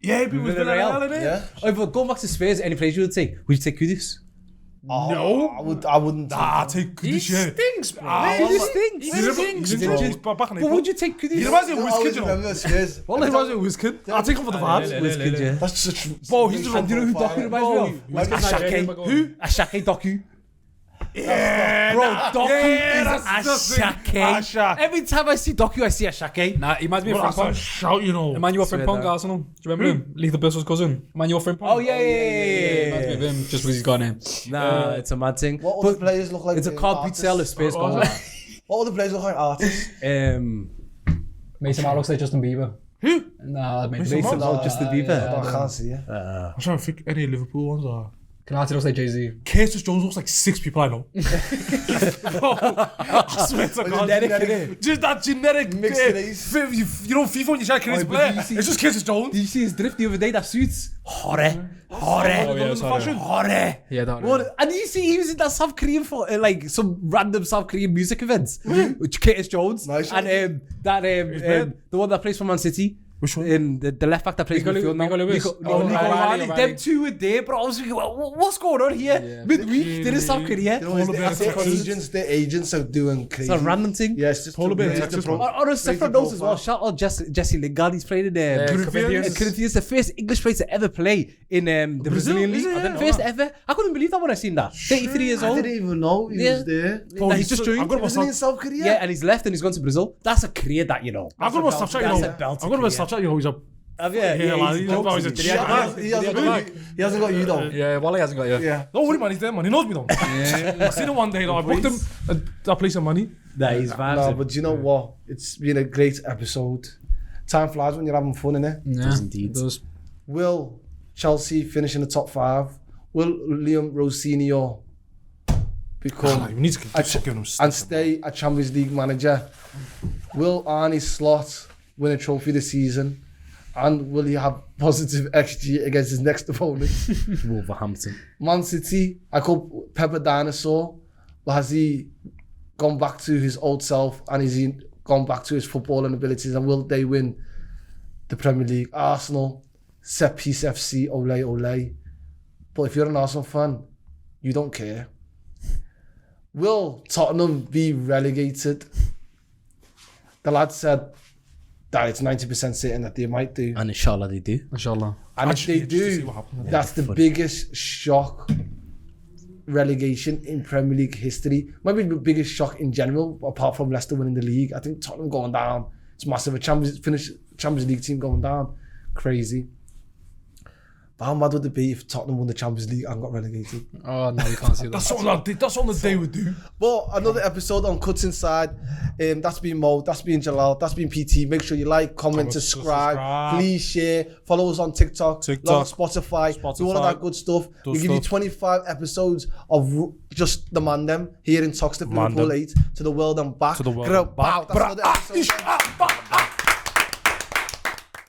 Speaker 2: Yeah, but it was
Speaker 4: Villarreal.
Speaker 2: Villarreal, innit?
Speaker 3: Yeah.
Speaker 4: Oh, but going back to Spurs, any players you would take? Would you take Kudus?
Speaker 2: No.
Speaker 3: I wouldn't.
Speaker 2: Nah, take Kudus, yeah.
Speaker 1: Stinks, bro.
Speaker 4: Kudus stinks.
Speaker 2: He's back in
Speaker 4: But would you take
Speaker 2: He
Speaker 4: Kudus?
Speaker 2: reminds me of
Speaker 3: I
Speaker 2: Wizkid,
Speaker 3: always
Speaker 2: you know.
Speaker 3: remember Spurs.
Speaker 2: Well, he reminds me of Wizkid. I'll take him for the vibes.
Speaker 4: Wizkid, yeah.
Speaker 3: That's such.
Speaker 2: Bro, he's the
Speaker 4: And do you know who Doku reminds me of?
Speaker 1: Ashake.
Speaker 4: Who? Ashake Doku.
Speaker 2: Yeah,
Speaker 4: Bro, Doku is
Speaker 2: that's
Speaker 4: Ashake.
Speaker 2: Ashake.
Speaker 4: Every time I see Doku, I see Ashake.
Speaker 1: Nah, he reminds me of
Speaker 2: Bro, that's a
Speaker 1: Frimpong.
Speaker 2: shout, you know.
Speaker 1: Emmanuel
Speaker 4: Swear
Speaker 1: Frimpong,
Speaker 4: that.
Speaker 1: Arsenal. Do you remember him? Lethal Bristol's cousin. Emmanuel Frimpong.
Speaker 4: Oh, yeah.
Speaker 1: Reminds me of him just because he's got him.
Speaker 4: Nah, it's a mad thing.
Speaker 3: What other players look like?
Speaker 4: It's a complete sell if Spurs go on.
Speaker 3: What other players look like artists?
Speaker 1: Mason Mount looks like Justin Bieber.
Speaker 2: Who?
Speaker 1: Nah,
Speaker 2: Mason
Speaker 4: Mason
Speaker 2: Mount?
Speaker 4: Mount, Justin Bieber.
Speaker 3: I can't see it.
Speaker 2: I'm trying to think any Liverpool ones are.
Speaker 1: Canati looks like Jay-Z.
Speaker 2: Curtis Jones looks like 6 people I know. Bro, I swear to God. Just that generic
Speaker 3: Mixed race.
Speaker 2: You know, FIFA when you try to create a
Speaker 4: but
Speaker 2: player,
Speaker 4: did you see-
Speaker 2: it's just Curtis Jones.
Speaker 4: Did you see his drift the other day? That suits. Horror.
Speaker 1: Oh, yeah, sorry.
Speaker 4: Horror.
Speaker 1: Yeah, that.
Speaker 4: What? And you see, he was in that South Korean like some random South Korean music events. Which Curtis Jones
Speaker 3: Nice.
Speaker 4: and the one that plays for Man City.
Speaker 2: Which one?
Speaker 4: In the left back that plays
Speaker 1: Nico
Speaker 4: midfield now.
Speaker 1: Nico Lewis.
Speaker 4: Nico
Speaker 1: Oh,
Speaker 4: Riley.
Speaker 1: Riley.
Speaker 4: Them two were there, but I was thinking, what's going on here?
Speaker 1: Yeah.
Speaker 4: Midweek, they're in South Korea.
Speaker 3: You know, their agents are doing crazy.
Speaker 4: It's a random thing.
Speaker 3: Yeah, it's just
Speaker 2: Polar bear,
Speaker 3: to raise
Speaker 2: Texas,
Speaker 3: the
Speaker 2: man.
Speaker 4: On a separate note as well, shout out Jesse Lingard. He's played in
Speaker 1: Corinthians.
Speaker 4: Corinthians, the first English player to ever play in the Brazilian league.
Speaker 2: Is it? I didn't know
Speaker 4: First
Speaker 2: that.
Speaker 4: ever. I couldn't believe that when I seen that. 33 years
Speaker 3: I
Speaker 4: old.
Speaker 3: didn't even know he
Speaker 4: Yeah.
Speaker 3: was there.
Speaker 4: Nah, he's just joined.
Speaker 2: I've got to
Speaker 3: Wasn't he in South Korea?
Speaker 4: Yeah, and he's left and he's gone to Brazil. That's a career that you know.
Speaker 2: I've got to Snapchat, you
Speaker 4: That's
Speaker 2: know.
Speaker 4: a belt
Speaker 2: I've got to Snapchat, you know. He's a.
Speaker 4: Have you?
Speaker 2: Yeah, like,
Speaker 4: he's
Speaker 2: he's
Speaker 4: dope.
Speaker 2: always a
Speaker 4: Did
Speaker 2: shit.
Speaker 3: He hasn't got you though.
Speaker 1: Yeah, Wally hasn't got you.
Speaker 3: Yeah.
Speaker 2: Don't worry, man. He's there, man. He knows me, though. I seen him one day, though. I booked him that place of money.
Speaker 4: Nah, he's vibes.
Speaker 3: No, but do you know what? It's been a great episode. Time flies when you're having fun, innit?
Speaker 1: Yeah,
Speaker 4: Does indeed.
Speaker 1: Does.
Speaker 3: Will Chelsea finish in the top 5? Will Liam Rosinio become
Speaker 2: We need to keep giving him
Speaker 3: and
Speaker 2: stuff.
Speaker 3: stay a Champions League manager? Will Arne Slot win a trophy this season? And will he have positive XG against his next opponent?
Speaker 4: Wolverhampton.
Speaker 3: Man City, I call Pepper Dinosaur, but has he gone back to his old self and has he gone back to his footballing abilities, and will they win the Premier League? Arsenal, set piece FC, ole ole. But if you're an Arsenal fan, you don't care. Will Tottenham be relegated? The lad said that it's 90% certain that they might do.
Speaker 4: And inshallah they do.
Speaker 1: Inshallah.
Speaker 3: And if they
Speaker 2: Just to see
Speaker 3: do,
Speaker 2: what happens.
Speaker 3: that's the biggest shock relegation in Premier League history. Maybe the biggest shock in general, apart from Leicester winning the league. I think Tottenham going down, it's massive. A Champions League team going down, crazy. But how mad would it be if Tottenham won the Champions League and got relegated?
Speaker 1: Oh, no, you can't see that.
Speaker 2: That's something that they would do.
Speaker 3: But another episode on Cutz Inside. That's been Mo, that's been Jalal, that's been PT. Make sure you like, comment, subscribe. Please share. Follow us on TikTok, Spotify, do all of that good stuff. We give you 25 episodes of just the man them here in Toxteth, Liverpool 8 to the world and back.
Speaker 2: To the world and back.
Speaker 3: That's another episode.